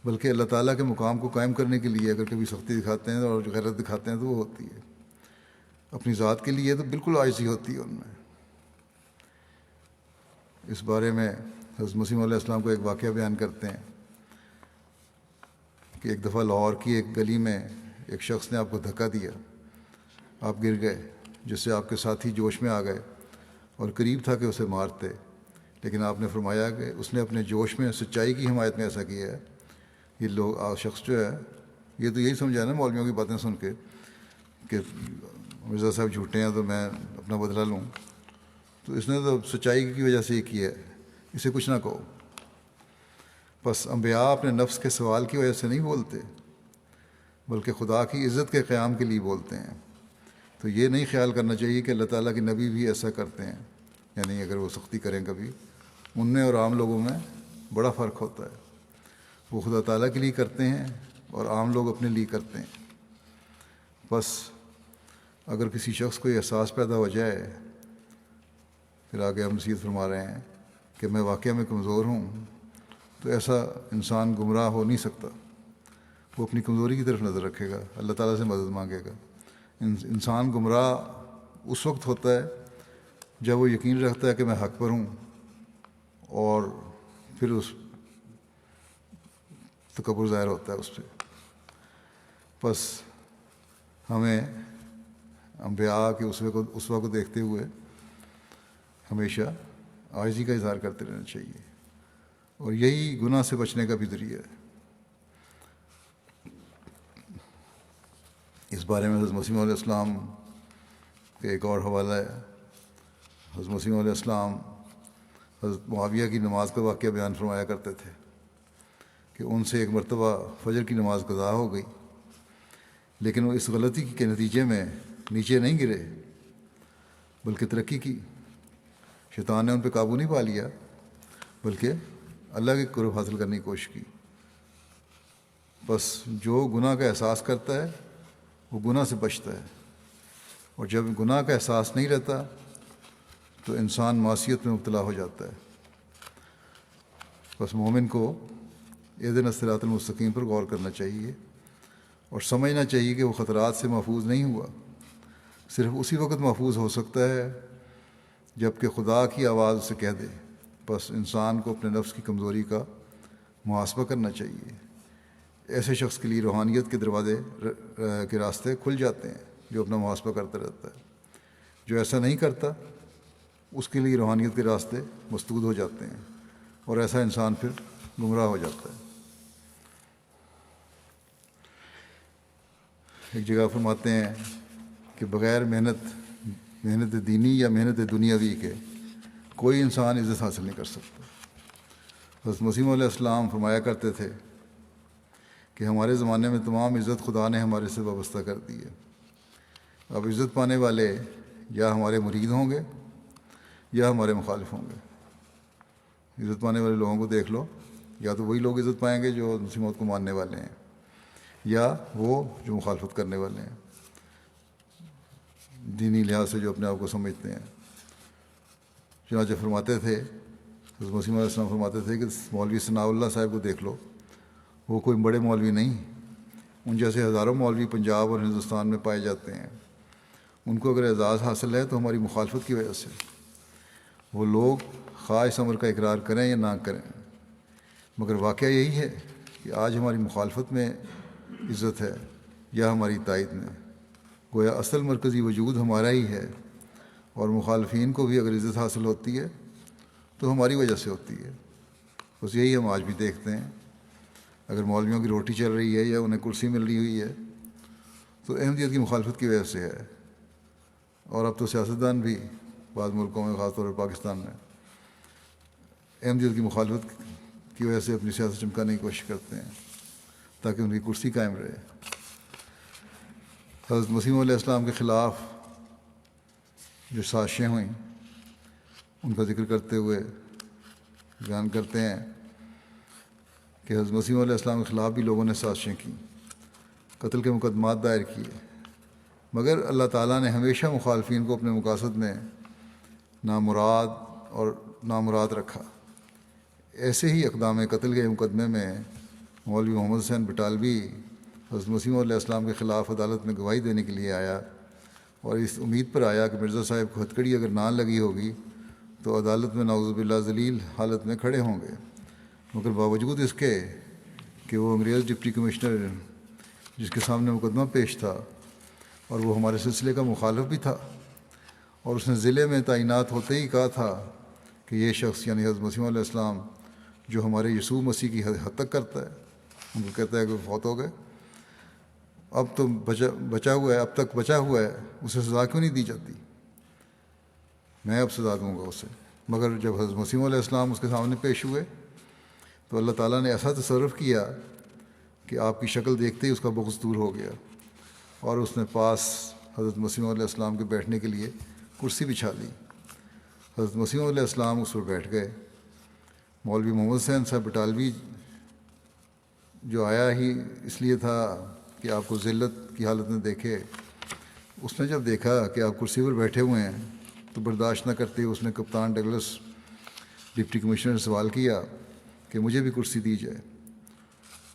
بلکہ اللہ تعالیٰ کے مقام کو قائم کرنے کے لیے اگر کبھی سختی دکھاتے ہیں اور غیرت دکھاتے ہیں تو وہ ہوتی ہے، اپنی ذات کے لیے تو بالکل عاجزی ہوتی ہے ان میں۔ اس بارے میں حضرت مسیح علیہ السلام کو ایک واقعہ بیان کرتے ہیں کہ ایک دفعہ لاہور کی ایک گلی میں ایک شخص نے آپ کو دھکا دیا، آپ گر گئے، جس سے آپ کے ساتھی جوش میں آ گئے اور قریب تھا کہ اسے مارتے، لیکن آپ نے فرمایا کہ اس نے اپنے جوش میں سچائی کی حمایت میں ایسا کیا ہے۔ یہ شخص جو ہے یہ تو یہی سمجھا نا مولویوں کی باتیں سن کے کہ مرزا صاحب جھوٹے ہیں تو میں اپنا بدلہ لوں، تو اس نے تو سچائی کی وجہ سے یہ کیا ہے، اسے کچھ نہ کہو۔ بس انبیاء اپنے نفس کے سوال کی وجہ سے نہیں بولتے، بلکہ خدا کی عزت کے قیام کے لیے بولتے ہیں۔ تو یہ نہیں خیال کرنا چاہیے کہ اللہ تعالیٰ کے نبی بھی ایسا کرتے ہیں، یعنی اگر وہ سختی کریں کبھی، ان میں اور عام لوگوں میں بڑا فرق ہوتا ہے۔ وہ خدا تعالیٰ کے لیے کرتے ہیں اور عام لوگ اپنے لیے کرتے ہیں۔ بس اگر کسی شخص کو یہ احساس پیدا ہو جائے، پھر آگے ہم نصیحت فرما رہے ہیں کہ میں واقعہ میں کمزور ہوں، تو ایسا انسان گمراہ ہو نہیں سکتا، وہ اپنی کمزوری کی طرف نظر رکھے گا، اللہ تعالیٰ سے مدد مانگے گا۔ انسان گمراہ اس وقت ہوتا ہے جب وہ یقین رکھتا ہے کہ میں حق پر ہوں، اور پھر اس تکبر ظاہر ہوتا ہے اس پہ۔ بس ہمیں انبیاء کے اسوہ کو دیکھتے ہوئے ہمیشہ عاجزی کا اظہار کرتے رہنا چاہیے، اور یہی گناہ سے بچنے کا بھی ذریعہ ہے۔ اس بارے میں حضرت مسیح علیہ السلام کا ایک اور حوالہ ہے۔ حضرت مسیح علیہ السلام حضرت معاویہ کی نماز کا واقعہ بیان فرمایا کرتے تھے کہ ان سے ایک مرتبہ فجر کی نماز قضا ہو گئی، لیکن وہ اس غلطی کے نتیجے میں نیچے نہیں گرے بلکہ ترقی کی۔ شیطان نے ان پہ قابو نہیں پا لیا، بلکہ اللہ کے قرب حاصل کرنے کی کوشش کی۔ بس جو گناہ کا احساس کرتا ہے وہ گناہ سے بچتا ہے، اور جب گناہ کا احساس نہیں رہتا تو انسان معصیت میں مبتلا ہو جاتا ہے۔ بس مومن کو اہدنا الصراط المستقیم پر غور کرنا چاہیے اور سمجھنا چاہیے کہ وہ خطرات سے محفوظ نہیں ہوا، صرف اسی وقت محفوظ ہو سکتا ہے جب کہ خدا کی آواز اسے کہہ دے۔ بس انسان کو اپنے نفس کی کمزوری کا محاسبہ کرنا چاہیے۔ ایسے شخص کے لیے روحانیت کے دروازے کے راستے کھل جاتے ہیں جو اپنا محاسبہ کرتا رہتا ہے۔ جو ایسا نہیں کرتا اس کے لیے روحانیت کے راستے مسدود ہو جاتے ہیں، اور ایسا انسان پھر گمراہ ہو جاتا ہے۔ ایک جگہ فرماتے ہیں کہ بغیر محنت دینی یا محنت دنیاوی کے کوئی انسان عزت حاصل نہیں کر سکتا۔ حضرت مسیح علیہ السلام فرمایا کرتے تھے کہ ہمارے زمانے میں تمام عزت خدا نے ہمارے سے وابستہ کر دی ہے، اب عزت پانے والے یا ہمارے مرید ہوں گے یا ہمارے مخالف ہوں گے۔ عزت پانے والے لوگوں کو دیکھ لو، یا تو وہی لوگ عزت پائیں گے جو مسیح موعود کو ماننے والے ہیں، یا وہ جو مخالفت کرنے والے ہیں، دینی لحاظ سے جو اپنے آپ کو سمجھتے ہیں۔ چنانچہ فرماتے تھے، حضرت مسیح علیہ السلام فرماتے تھے کہ مولوی ثناء اللہ صاحب کو دیکھ لو، وہ کوئی بڑے مولوی نہیں، ان جیسے ہزاروں مولوی پنجاب اور ہندوستان میں پائے جاتے ہیں۔ ان کو اگر اعزاز حاصل ہے تو ہماری مخالفت کی وجہ سے۔ وہ لوگ خواہ اس امر کا اقرار کریں یا نہ کریں، مگر واقعہ یہی ہے کہ آج ہماری مخالفت میں عزت ہے یا ہماری تائید میں۔ گویا اصل مرکزی وجود ہمارا ہی ہے، اور مخالفین کو بھی اگر عزت حاصل ہوتی ہے تو ہماری وجہ سے ہوتی ہے۔ بس یہی ہم آج بھی دیکھتے ہیں۔ اگر مولویوں کی روٹی چل رہی ہے یا انہیں کرسی مل رہی ہوئی ہے تو احمدیت کی مخالفت کی وجہ سے ہے۔ اور اب تو سیاستدان بھی بعض ملکوں میں، خاص طور پر پاکستان میں، احمدیت کی مخالفت کی وجہ سے اپنی سیاست چمکانے کی کوشش کرتے ہیں تاکہ ان کی کرسی قائم رہے۔ حضرت مسیح علیہ السلام کے خلاف جو سازشیں ہوئیں ان کا ذکر کرتے ہوئے بیان کرتے ہیں کہ حضرت مسیح علیہ السلام کے خلاف بھی لوگوں نے سازشیں کیں، قتل کے مقدمات دائر کیے، مگر اللہ تعالیٰ نے ہمیشہ مخالفین کو اپنے مقاصد میں نامراد رکھا۔ ایسے ہی اقدام قتل کے مقدمے میں مولوی محمد حسین بٹالوی حضرت مسیح علیہ السلام کے خلاف عدالت میں گواہی دینے کے لیے آیا، اور اس امید پر آیا کہ مرزا صاحب کو ہتھکڑی اگر نہ لگی ہوگی تو عدالت میں نعوذ باللہ ذلیل حالت میں کھڑے ہوں گے، مگر باوجود اس کے کہ وہ انگریز ڈپٹی کمشنر جس کے سامنے مقدمہ پیش تھا اور وہ ہمارے سلسلے کا مخالف بھی تھا، اور اس نے ضلع میں تعینات ہوتے ہی کہا تھا کہ یہ شخص یعنی حضرت مسیح علیہ السلام جو ہمارے یسوع مسیح کی حد تک کرتا ہے، ان کو کہتا ہے کہ وہ فوت ہو گئے، اب تو بچا ہوا ہے، اب تک بچا ہوا ہے، اسے سزا کیوں نہیں دی جاتی؟ میں اب سزا دوں گا اسے۔ مگر جب حضرت مسیح علیہ السلام اس کے سامنے پیش ہوئے تو اللہ تعالیٰ نے ایسا تصرف کیا کہ آپ کی شکل دیکھتے ہی اس کا بغض دور ہو گیا، اور اس نے پاس حضرت مسیح علیہ السلام کے بیٹھنے کے لیے کرسی بچھا لی۔ حضرت مسیح علیہ السلام اس پر بیٹھ گئے۔ مولوی محمد حسین صاحب بٹالوی جو آیا ہی اس لیے تھا کہ آپ کو ذلت کی حالت میں دیکھے، اس نے جب دیکھا کہ آپ کرسی پر بیٹھے ہوئے ہیں تو برداشت نہ کرتے اس نے کپتان ڈگلس ڈپٹی کمشنر سے سوال کیا کہ مجھے بھی کرسی دی جائے۔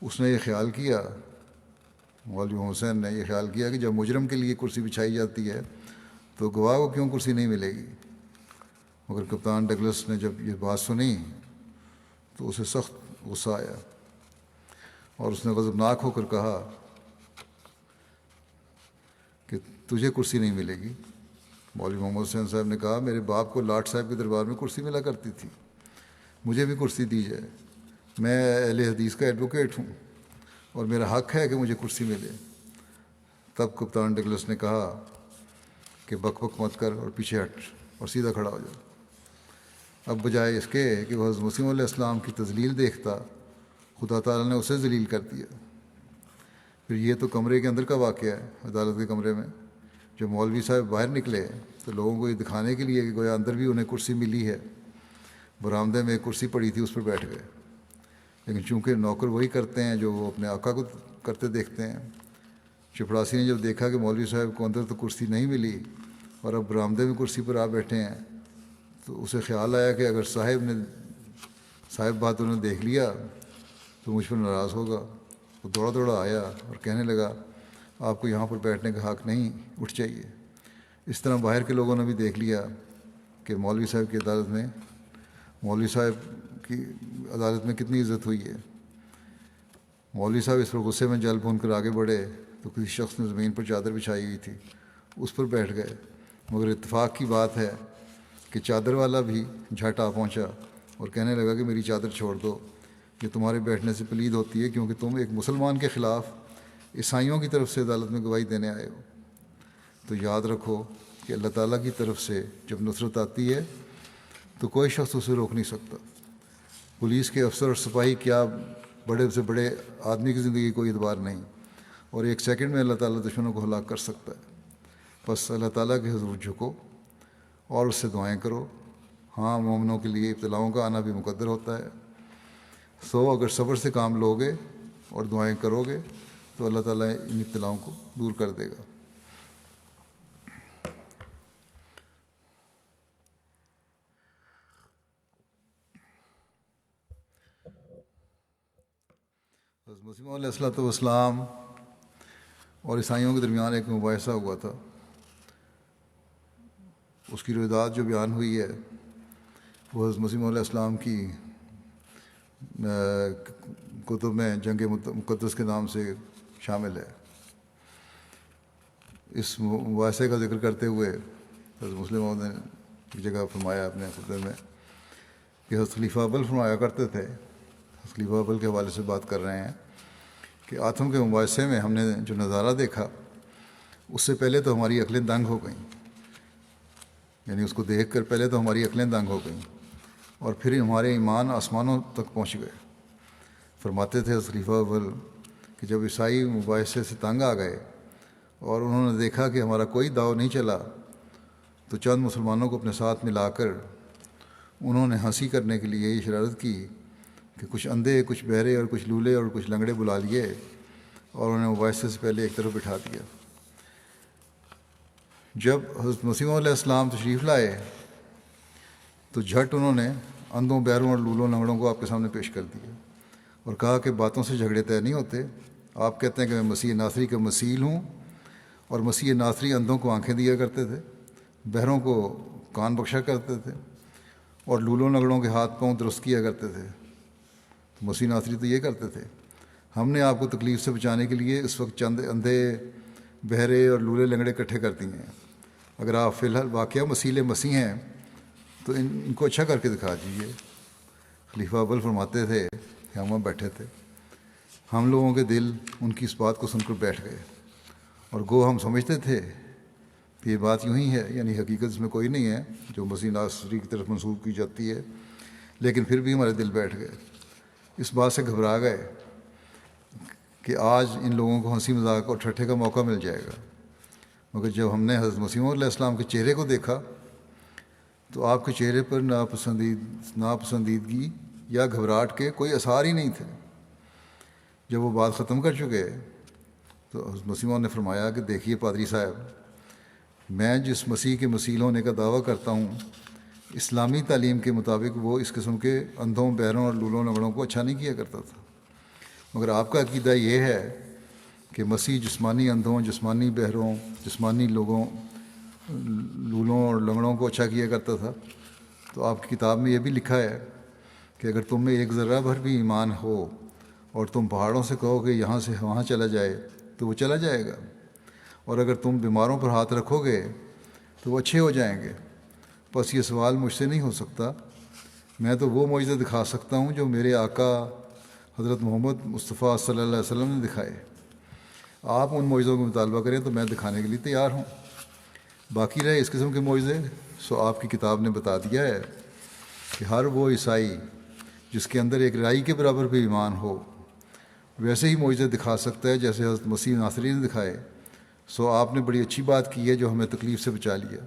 اس نے یہ خیال کیا، مولوی محمد حسین نے یہ خیال کیا کہ جب مجرم کے لیے کرسی بچھائی جاتی ہے تو گواہ کو کیوں کرسی نہیں ملے گی؟ مگر کپتان ڈگلس نے جب یہ بات سنی تو اسے سخت غصہ آیا، اور اس نے غضبناک ہو کر کہا کہ تجھے کرسی نہیں ملے گی۔ مولوی محمد حسین صاحب نے کہا میرے باپ کو لاٹ صاحب کے دربار میں کرسی ملا کرتی تھی، مجھے بھی کرسی دی جائے، میں اہل حدیث کا ایڈوکیٹ ہوں اور میرا حق ہے کہ مجھے کرسی ملے۔ تب کپتان ڈگلس نے کہا کہ بک بک مت کر اور پیچھے ہٹ اور سیدھا کھڑا ہو جا۔ اب بجائے اس کے کہ وہ حضرت مسیح علیہ السلام کی تذلیل دیکھتا، خدا تعالیٰ نے اسے ذلیل کر دیا۔ پھر یہ تو کمرے کے اندر کا واقعہ ہے، عدالت کے کمرے میں جب مولوی صاحب باہر نکلے تو لوگوں کو یہ دکھانے کے لیے کہ گویا اندر بھی انہیں کرسی ملی ہے، برآمدے میں ایک کرسی پڑی تھی، اس پر بیٹھ گئے۔ لیکن چونکہ نوکر وہی کرتے ہیں جو وہ اپنے آقا کو کرتے دیکھتے ہیں، چپڑاسی نے جب دیکھا کہ مولوی صاحب کو اندر تو کرسی نہیں ملی اور اب برآمدے میں کرسی پر آ بیٹھے ہیں، تو اسے خیال آیا کہ اگر صاحب بہادر نے دیکھ لیا تو مجھ پر ناراض ہوگا۔ وہ دوڑا دوڑا آیا اور کہنے لگا آپ کو یہاں پر بیٹھنے کا حق نہیں، اٹھ جائیے۔ اس طرح باہر کے لوگوں نے بھی دیکھ لیا کہ مولوی صاحب کی عدالت میں کتنی عزت ہوئی ہے۔ مولوی صاحب اس پر غصے میں جل بھون کر آگے بڑھے تو کسی شخص نے زمین پر چادر بچھائی ہوئی تھی، اس پر بیٹھ گئے، مگر اتفاق کی بات ہے کہ چادر والا بھی جھٹ آ پہنچا اور کہنے لگا کہ میری چادر چھوڑ دو، یہ تمہارے بیٹھنے سے پلید ہوتی ہے کیونکہ تم ایک مسلمان کے خلاف عیسائیوں کی طرف سے عدالت میں گواہی دینے آئے ہو۔ تو یاد رکھو کہ اللہ تعالیٰ کی طرف سے جب نصرت آتی ہے تو کوئی شخص اسے روک نہیں سکتا۔ پولیس کے افسر اور سپاہی کیا بڑے سے بڑے آدمی کی زندگی کوئی اعتبار نہیں، اور ایک سیکنڈ میں اللہ تعالیٰ دشمنوں کو ہلاک کر سکتا ہے۔ بس اللہ تعالیٰ کے حضور جھکو اور اس سے دعائیں کرو۔ ہاں، مومنوں کے لیے ابتلاؤں کا آنا بھی مقدر ہوتا ہے، اگر صبر سے کام لوگے اور دعائیں کرو گے تو اللہ تعالیٰ ان ابتلاؤں کو دور کر دے گا۔ حضرت مسیح موعود علیہ السلام اور عیسائیوں کے درمیان ایک مباحثہ ہوا تھا۔ اس کی روایات جو بیان ہوئی ہے وہ حضرت مسیح موعود علیہ السلام کی کتب میں جنگ مقدس کے نام سے شامل ہے۔ اس مباحثے کا ذکر کرتے ہوئے حضرت مسلم موعود نے ایک جگہ فرمایا اپنے خطبے میں کہ حضرت خلیفہ اول فرمایا کرتے تھے، حضرت خلیفہ اول کے حوالے سے بات کر رہے ہیں، کہ آتم کے مباحثے میں ہم نے جو نظارہ دیکھا اس سے پہلے تو ہماری عقلیں دنگ ہو گئیں، یعنی اس کو دیکھ کر پہلے تو ہماری عقلیں دنگ ہو گئیں اور پھر ہمارے ایمان آسمانوں تک پہنچ گئے۔ فرماتے تھے حضرت خلیفہ اول کہ جب عیسائی مباحثے سے تنگ آ گئے اور انہوں نے دیکھا کہ ہمارا کوئی داؤ نہیں چلا تو چند مسلمانوں کو اپنے ساتھ ملا کر انہوں نے ہنسی کرنے کے لیے یہ شرارت کی کہ کچھ اندھے، کچھ بہرے اور کچھ لولے اور کچھ لنگڑے بلا لیے اور انہیں مباحثے سے پہلے ایک طرف بٹھا دیا۔ جب حضرت مسیح موعود علیہ السلام تشریف لائے تو جھٹ انہوں نے اندھوں، بہروں اور لولوں لنگڑوں کو آپ کے سامنے پیش کر دیا اور کہا کہ باتوں سے جھگڑے طے نہیں ہوتے۔ آپ کہتے ہیں کہ میں مسیح ناصری کا مسیل ہوں، اور مسیح ناصری اندھوں کو آنکھیں دیا کرتے تھے، بہروں کو کان بخشا کرتے تھے اور لولوں لنگڑوں کے ہاتھ پاؤں درست کیا کرتے تھے۔ مسیح ناصری تو یہ کرتے تھے۔ ہم نے آپ کو تکلیف سے بچانے کے لیے اس وقت چند اندھے، بہرے اور لولے لنگڑے اکٹھے کر دیے ہیں۔ اگر آپ فی الحال واقعہ مسیح مسیح ہیں تو ان کو اچھا کر کے دکھا دیجیے۔ خلیفہ اول فرماتے تھے کہ ہم وہاں بیٹھے تھے، ہم لوگوں کے دل ان کی اس بات کو سن کر بیٹھ گئے، اور گو ہم سمجھتے تھے کہ یہ بات یوں ہی ہے، یعنی حقیقت اس میں کوئی نہیں ہے جو مسیح ناصری کی طرف منسوب کی جاتی ہے، لیکن پھر بھی ہمارے دل بیٹھ گئے۔ اس بات سے گھبرا گئے کہ آج ان لوگوں کو ہنسی مذاق اور ٹھٹھے کا موقع مل جائے گا۔ مگر جب ہم نے حضرت مسیح موعود علیہ السلام کے چہرے کو دیکھا تو آپ کے چہرے پر ناپسندیدگی یا گھبراہٹ کے کوئی آثار ہی نہیں تھے۔ جب وہ بات ختم کر چکے تو حضرت مسیح موعود نے فرمایا کہ دیکھیے پادری صاحب، میں جس مسیح کے مسیل ہونے کا دعویٰ کرتا ہوں، اسلامی تعلیم کے مطابق وہ اس قسم کے اندھوں، بہروں اور لولوں لنگڑوں کو اچھا نہیں کیا کرتا تھا، مگر آپ کا عقیدہ یہ ہے کہ مسیح جسمانی اندھوں، جسمانی بہروں، جسمانی لولوں اور لنگڑوں کو اچھا کیا کرتا تھا۔ تو آپ کی کتاب میں یہ بھی لکھا ہے کہ اگر تم میں ایک ذرہ بھر بھی ایمان ہو اور تم پہاڑوں سے کہو کہ یہاں سے وہاں چلا جائے تو وہ چلا جائے گا، اور اگر تم بیماروں پر ہاتھ رکھو گے تو وہ اچھے ہو جائیں گے۔ بس یہ سوال مجھ سے نہیں ہو سکتا، میں تو وہ معجزہ دکھا سکتا ہوں جو میرے آقا حضرت محمد مصطفیٰ صلی اللہ علیہ وسلم نے دکھائے۔ آپ ان معجزوں کا مطالبہ کریں تو میں دکھانے کے لیے تیار ہوں۔ باقی رہے اس قسم کے معجزے، سو آپ کی کتاب نے بتا دیا ہے کہ ہر وہ عیسائی جس کے اندر ایک رائی کے برابر بھی ایمان ہو ویسے ہی معجزے دکھا سکتا ہے جیسے حضرت مسیح ناصری نے دکھائے۔ سو آپ نے بڑی اچھی بات کی ہے جو ہمیں تکلیف سے بچا لیا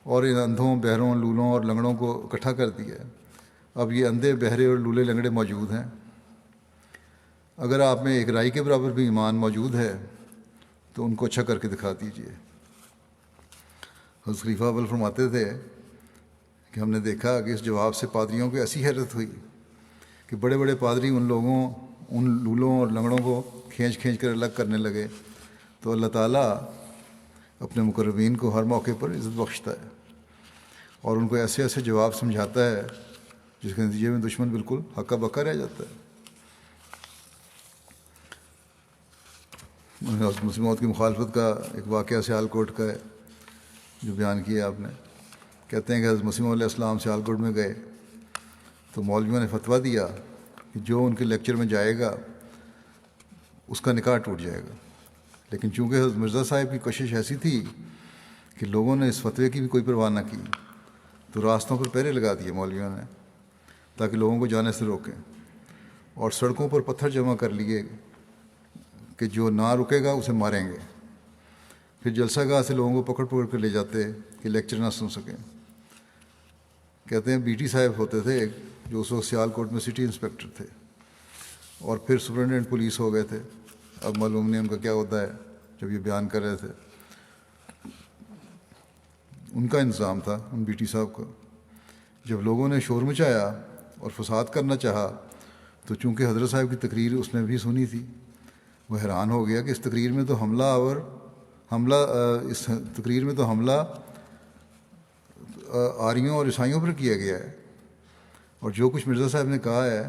اور ان اندھوں، بہروں، لولوں اور لنگڑوں کو اکٹھا کر دیا ہے۔ اب یہ اندھے، بہرے اور لولے لنگڑے موجود ہیں۔ اگر آپ میں ایک رائی کے برابر بھی ایمان موجود ہے تو ان کو اچھا کر کے دکھا دیجیے۔ حضرت خلیفہ اول فرماتے تھے کہ ہم نے دیکھا کہ اس جواب سے پادریوں کو ایسی حیرت ہوئی کہ بڑے بڑے پادری ان لولوں اور لنگڑوں کو کھینچ کر الگ کرنے لگے۔ تو اللہ تعالیٰ اپنے مقربین کو ہر موقع پر عزت بخشتا ہے اور ان کو ایسے ایسے جواب سمجھاتا ہے جس کے نتیجے میں دشمن بالکل ہکا بکا رہ جاتا ہے۔ حضرت مسیح موعود کی مخالفت کا ایک واقعہ سیالکوٹ کا ہے جو بیان کیا آپ نے۔ کہتے ہیں کہ حضرت مسیح موعود علیہ السلام سیالکوٹ میں گئے تو مولویوں نے فتویٰ دیا کہ جو ان کے لیکچر میں جائے گا اس کا نکاح ٹوٹ جائے گا، لیکن چونکہ حضرت مرزا صاحب کی کوشش ایسی تھی کہ لوگوں نے اس فتوے کی بھی کوئی پرواہ نہ کی تو راستوں پر پہرے لگا دیے مولویوں نے تاکہ لوگوں کو جانے سے روکیں، اور سڑکوں پر پتھر جمع کر لیے کہ جو نہ رکے گا اسے ماریں گے۔ پھر جلسہ گاہ سے لوگوں کو پکڑ پکڑ کر لے جاتے کہ لیکچر نہ سن سکیں. کہتے ہیں بی ٹی صاحب ہوتے تھے ایک، جو اس وقت سیال کوٹ میں سٹی انسپیکٹر تھے، اور پھر سپرنٹینڈنٹ پولیس ہو گئے تھے. اب معلوم نہیں ان کا کیا ہوتا ہے. جب یہ بیان کر رہے تھے، ان کا انتظام تھا ان بی ٹی صاحب کا. جب لوگوں نے شور مچایا اور فساد کرنا چاہا تو چونکہ حضرت صاحب کی تقریر اس نے بھی سنی تھی، وہ حیران ہو گیا کہ اس تقریر میں تو حملہ آریوں اور عیسائیوں پر کیا گیا ہے، اور جو کچھ مرزا صاحب نے کہا ہے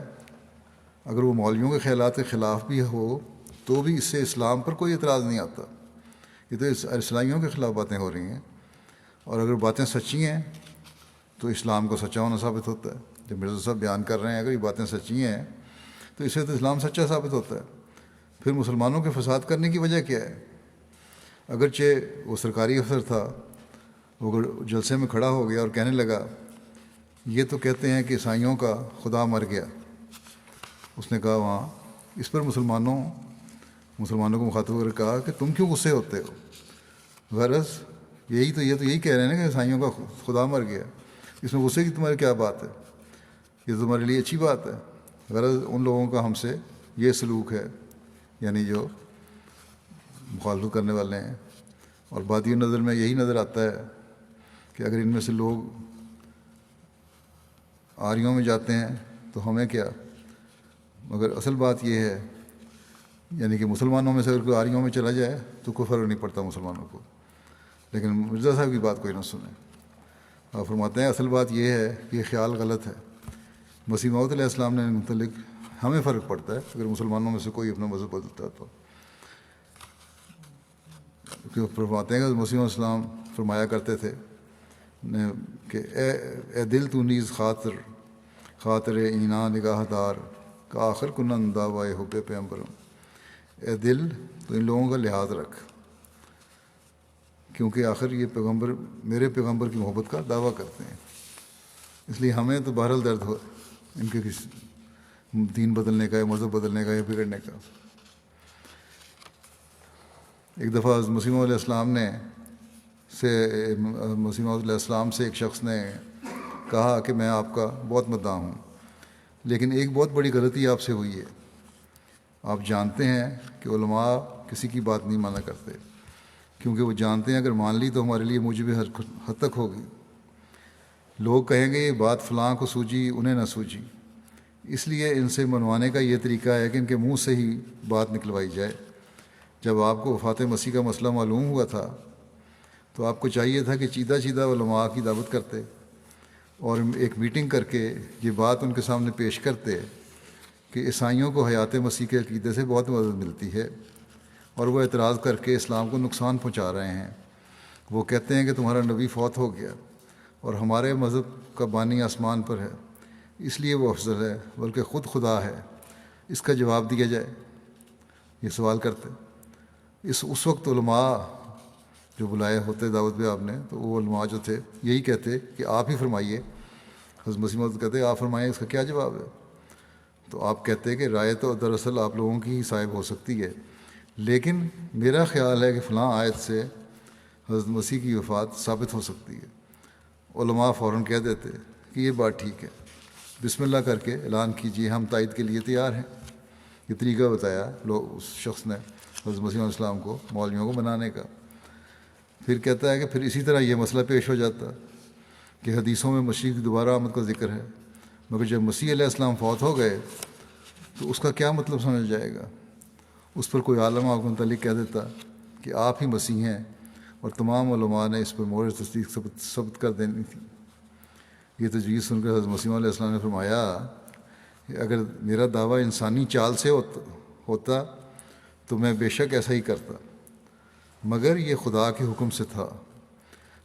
اگر وہ مولویوں کے خیالات کے خلاف بھی ہو تو بھی اس سے اسلام پر کوئی اعتراض نہیں آتا. یہ تو عیسائیوں کے خلاف باتیں ہو رہی ہیں، اور اگر باتیں سچی ہیں تو اسلام کو سچا ہونا ثابت ہوتا ہے. جب مرزا صاحب بیان کر رہے ہیں اگر یہ باتیں سچی ہیں تو اس سے تو اسلام سچا ثابت ہوتا ہے. پھر مسلمانوں کے فساد کرنے کی وجہ کیا ہے؟ اگرچہ وہ سرکاری افسر تھا، وہ جلسے میں کھڑا ہو گیا اور کہنے لگا یہ تو کہتے ہیں کہ عیسائیوں کا خدا مر گیا. اس نے کہا وہاں اس پر مسلمانوں کو مخاطب کر کہا کہ تم کیوں غصے ہوتے ہو؟ غرض یہ تو یہی کہہ رہے ہیں نا کہ عیسائیوں کا خدا مر گیا، اس میں غصے کی تمہاری کیا بات ہے؟ یہ تو تمہارے لیے اچھی بات ہے. غرض ان لوگوں کا ہم سے یہ سلوک ہے، یعنی جو مخالفت کرنے والے ہیں. اور بادی نظر میں یہی نظر آتا ہے کہ اگر ان میں سے لوگ آریوں میں جاتے ہیں تو ہمیں کیا، مگر اصل بات یہ ہے یعنی کہ مسلمانوں میں سے اگر کوئی آریوں میں چلا جائے تو کوئی فرق نہیں پڑتا مسلمانوں کو. لیکن مرزا صاحب کی بات کوئی نہ سنے. اور فرماتے ہیں اصل بات یہ ہے کہ یہ خیال غلط ہے. مسیح موعود علیہ السلام نے متعلق ہمیں فرق پڑتا ہے اگر مسلمانوں میں سے کوئی اپنا مذہب بدلتا ہے تو. فرماتے ہیں کہ مسیح علیہ السلام فرمایا کرتے تھے کہ اے دل تو نیز خاطر اینا نگاہ دار کا آخر کنن دعوائے حب پیغمبرم. اے دل تو ان لوگوں کا لحاظ رکھ، کیونکہ آخر یہ پیغمبر میرے پیغمبر کی محبت کا دعویٰ کرتے ہیں. اس لیے ہمیں تو بہرحال درد ہو ان کے کسی دین بدلنے کا یا مذہب بدلنے کا یا بگڑنے کا. ایک دفعہ مسیح علیہ السلام سے ایک شخص نے کہا کہ میں آپ کا بہت مداح ہوں، لیکن ایک بہت بڑی غلطی آپ سے ہوئی ہے. آپ جانتے ہیں کہ علماء کسی کی بات نہیں مانا کرتے، کیونکہ وہ جانتے ہیں اگر مان لی تو ہمارے لیے موجب حد تک ہوگی. لوگ کہیں گے یہ بات فلاں کو سوجی انہیں نہ سوجی، اس لیے ان سے منوانے کا یہ طریقہ ہے کہ ان کے منہ سے ہی بات نکلوائی جائے. جب آپ کو وفات مسیح کا مسئلہ معلوم ہوا تھا تو آپ کو چاہیے تھا کہ چیدہ علماء کی دعوت کرتے اور ایک میٹنگ کر کے یہ بات ان کے سامنے پیش کرتے کہ عیسائیوں کو حیات مسیح کے عقیدے سے بہت مدد ملتی ہے اور وہ اعتراض کر کے اسلام کو نقصان پہنچا رہے ہیں. وہ کہتے ہیں کہ تمہارا نبی فوت ہو گیا اور ہمارے مذہب کا بانی آسمان پر ہے، اس لیے وہ افضل ہے بلکہ خود خدا ہے. اس کا جواب دیا جائے. یہ سوال کرتے. اس وقت علماء جو بلائے ہوتے دعوت پہ آپ نے، تو وہ علماء جو تھے یہی کہتے کہ آپ ہی فرمائیے. حضرت مسیح موعود کہتے آپ فرمائیں اس کا کیا جواب ہے. تو آپ کہتے کہ رائے تو دراصل آپ لوگوں کی ہی صاحب ہو سکتی ہے، لیکن میرا خیال ہے کہ فلاں آیت سے حضرت مسیح کی وفات ثابت ہو سکتی ہے. علماء فوراً کہہ دیتے کہ یہ بات ٹھیک ہے، بسم اللہ کر کے اعلان کیجیے، ہم تائید کے لیے تیار ہیں. یہ طریقہ بتایا اس شخص نے حضرت مسیح علیہ السلام کو مولویوں کو بنانے کا. پھر کہتا ہے کہ پھر اسی طرح یہ مسئلہ پیش ہو جاتا کہ حدیثوں میں مسیح کی دوبارہ آمد کا ذکر ہے، مگر جب مسیح علیہ السلام فوت ہو گئے تو اس کا کیا مطلب سمجھ جائے گا. اس پر کوئی عالم آپ کو متعلق کہہ دیتا کہ آپ ہی مسیح ہیں، اور تمام علماء نے اس پر مہر تصدیق ثبت کر دینی تھی. یہ تجویز سن کر حضرت مسیح علیہ السلام نے فرمایا کہ اگر میرا دعویٰ انسانی چال سے ہوتا تو میں بے شک ایسا ہی کرتا، مگر یہ خدا کے حکم سے تھا.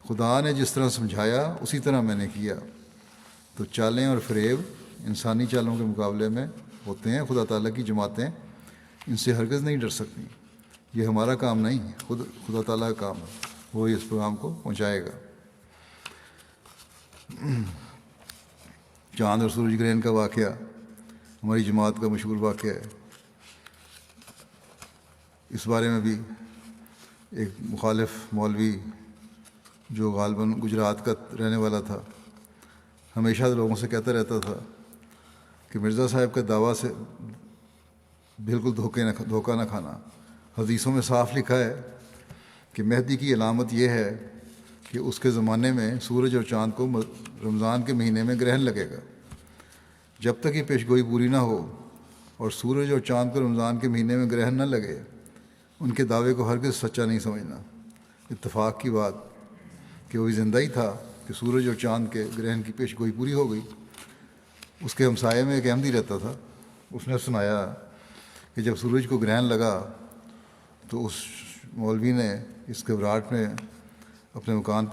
خدا نے جس طرح سمجھایا اسی طرح میں نے کیا. تو چالیں اور فریب انسانی چالوں کے مقابلے میں ہوتے ہیں. خدا تعالیٰ کی جماعتیں ان سے ہرگز نہیں ڈر سکتی. یہ ہمارا کام نہیں ہے، خدا تعالیٰ کا کام ہے، وہ اس پیغام کو پہنچائے گا. چاند اور سورج گرہن کا واقعہ ہماری جماعت کا مشہور واقعہ ہے. اس بارے میں بھی ایک مخالف مولوی جو غالباً گجرات کا رہنے والا تھا، ہمیشہ لوگوں سے کہتا رہتا تھا کہ مرزا صاحب کے دعویٰ سے بالکل دھوکہ نہ کھانا۔ حدیثوں میں صاف لکھا ہے کہ مہدی کی علامت یہ ہے کہ اس کے زمانے میں سورج اور چاند کو رمضان کے مہینے میں گرہن لگے گا۔ جب تک یہ پیش گوئی پوری نہ ہو اور سورج اور چاند کو رمضان کے مہینے میں گرہن نہ لگے، ان کے دعوے کو ہرگز سچا نہیں سمجھنا۔ اتفاق کی بات کہ وہی زندہ ہی تھا کہ سورج اور چاند کے گرہن کی پیش گوئی پوری ہو گئی۔ اس کے ہمسائے میں ایک احمدی رہتا تھا، اس نے سنایا کہ جب سورج کو گرہن لگا تو اس مولوی نے اس گھبراہٹ میں اپنے مکان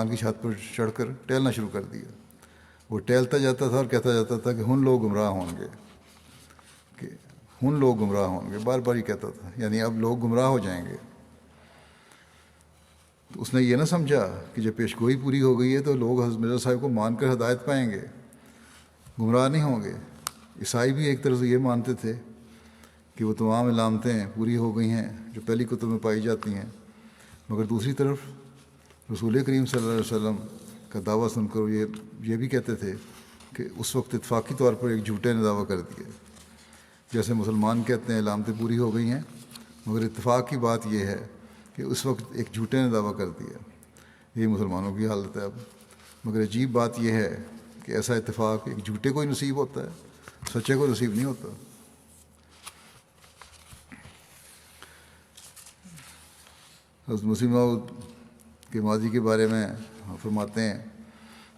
کی چھت پر چڑھ کر ٹہلنا شروع کر دیا۔ وہ ٹہلتا جاتا تھا اور کہتا جاتا تھا کہ ہن لوگ گمراہ ہوں گے، کہ ہن لوگ گمراہ ہوں گے، بار بار ہی کہتا تھا، یعنی اب لوگ گمراہ ہو جائیں گے۔ تو اس نے یہ نہ سمجھا کہ جب پیش گوئی پوری ہو گئی ہے تو لوگ حضرت مرزا صاحب کو مان کر ہدایت پائیں گے، گمراہ نہیں ہوں گے۔ عیسائی بھی ایک طرح سے یہ مانتے تھے کہ وہ تمام علامتیں پوری ہو گئی ہیں جو پہلی کتب میں پائی جاتی ہیں، مگر دوسری طرف رسول کریم صلی اللہ علیہ وسلم کا دعویٰ سن کر یہ بھی کہتے تھے کہ اس وقت اتفاقی طور پر ایک جھوٹے نے دعویٰ کر دیا۔ جیسے مسلمان کہتے ہیں علامتیں پوری ہو گئی ہیں، مگر اتفاق کی بات یہ ہے کہ اس وقت ایک جھوٹے نے دعویٰ کر دیا۔ یہی مسلمانوں کی حالت ہے اب۔ مگر عجیب بات یہ ہے کہ ایسا اتفاق ایک جھوٹے کو ہی نصیب ہوتا ہے، سچے کو نصیب نہیں ہوتا۔ حضرت مسیح موعود کے ماضی کے بارے میں فرماتے ہیں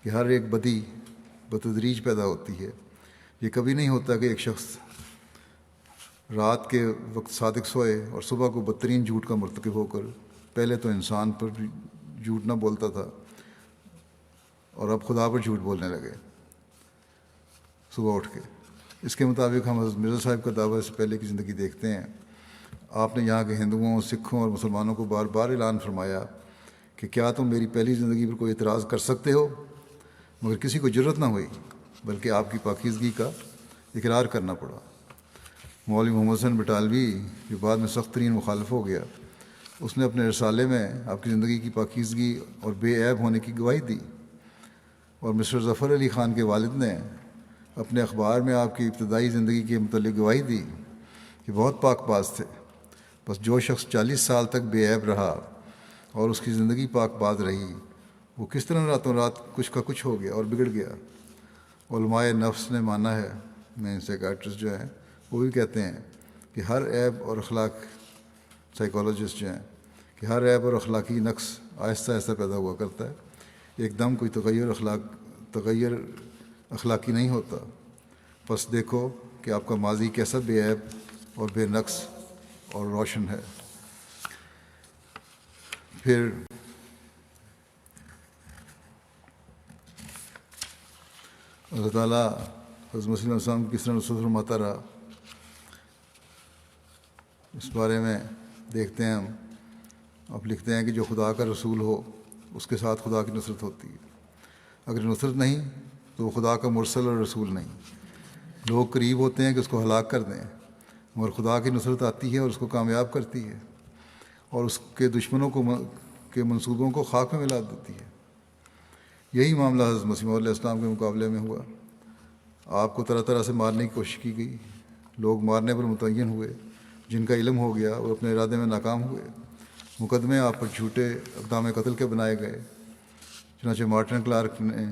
کہ ہر ایک بدی بتدریج پیدا ہوتی ہے۔ یہ کبھی نہیں ہوتا کہ ایک شخص رات کے وقت صادق سوئے اور صبح کو بدترین جھوٹ کا مرتکب ہو کر پہلے تو انسان پر جھوٹ نہ بولتا تھا اور اب خدا پر جھوٹ بولنے لگے صبح اٹھ کے۔ اس کے مطابق ہم حضرت مرزا صاحب کا دعویٰ سے پہلے کی زندگی دیکھتے ہیں۔ آپ نے یہاں کے ہندوؤں، سکھوں اور مسلمانوں کو بار بار اعلان فرمایا کہ کیا تم میری پہلی زندگی پر کوئی اعتراض کر سکتے ہو؟ مگر کسی کو جرت نہ ہوئی، بلکہ آپ کی پاکیزگی کا اقرار کرنا پڑا۔ مولوی محمد حسن بٹالوی جو بعد میں سخت ترین مخالف ہو گیا، اس نے اپنے رسالے میں آپ کی زندگی کی پاکیزگی اور بے عیب ہونے کی گواہی دی، اور مسٹر ظفر علی خان کے والد نے اپنے اخبار میں آپ کی ابتدائی زندگی کے متعلق گواہی دی کہ بہت پاک باز تھے، بس جو شخص 40 سال تک بے عیب رہا اور اس کی زندگی پاک باز رہی، وہ کس طرح راتوں رات کچھ کا کچھ ہو گیا اور بگڑ گیا۔ علماء نفس نے مانا ہے، میں سائیکاٹرسٹ جو ہیں وہ بھی کہتے ہیں کہ ہر عیب اور سائیکالوجسٹ جو ہیں کہ ہر عیب اور اخلاقی نقص آہستہ آہستہ پیدا ہوا کرتا ہے، ایک دم کوئی تغیر اخلاقی نہیں ہوتا۔ پس دیکھو کہ آپ کا ماضی کیسا بے عیب اور بے نقص اور روشن ہے۔ پھر اللہ تعالیٰ حضرت مسیح علیہ السلام کس طرح نصرت فرماتا رہا، اس بارے میں دیکھتے ہیں ہم۔ آپ لکھتے ہیں کہ جو خدا کا رسول ہو اس کے ساتھ خدا کی نصرت ہوتی ہے، اگر نصرت نہیں تو وہ خدا کا مرسل اور رسول نہیں۔ لوگ قریب ہوتے ہیں کہ اس کو ہلاک کر دیں، مگر خدا کی نصرت آتی ہے اور اس کو کامیاب کرتی ہے اور اس کے دشمنوں کے منصوبوں کو خاک میں ملا دیتی ہے۔ یہی معاملہ حضرت مسیح علیہ السلام کے مقابلے میں ہوا۔ آپ کو طرح طرح سے مارنے کی کوشش کی گئی، لوگ مارنے پر متعین ہوئے، جن کا علم ہو گیا وہ اپنے ارادے میں ناکام ہوئے۔ مقدمے آپ پر جھوٹے اقدام قتل کے بنائے گئے، چنانچہ مارٹن کلارک نے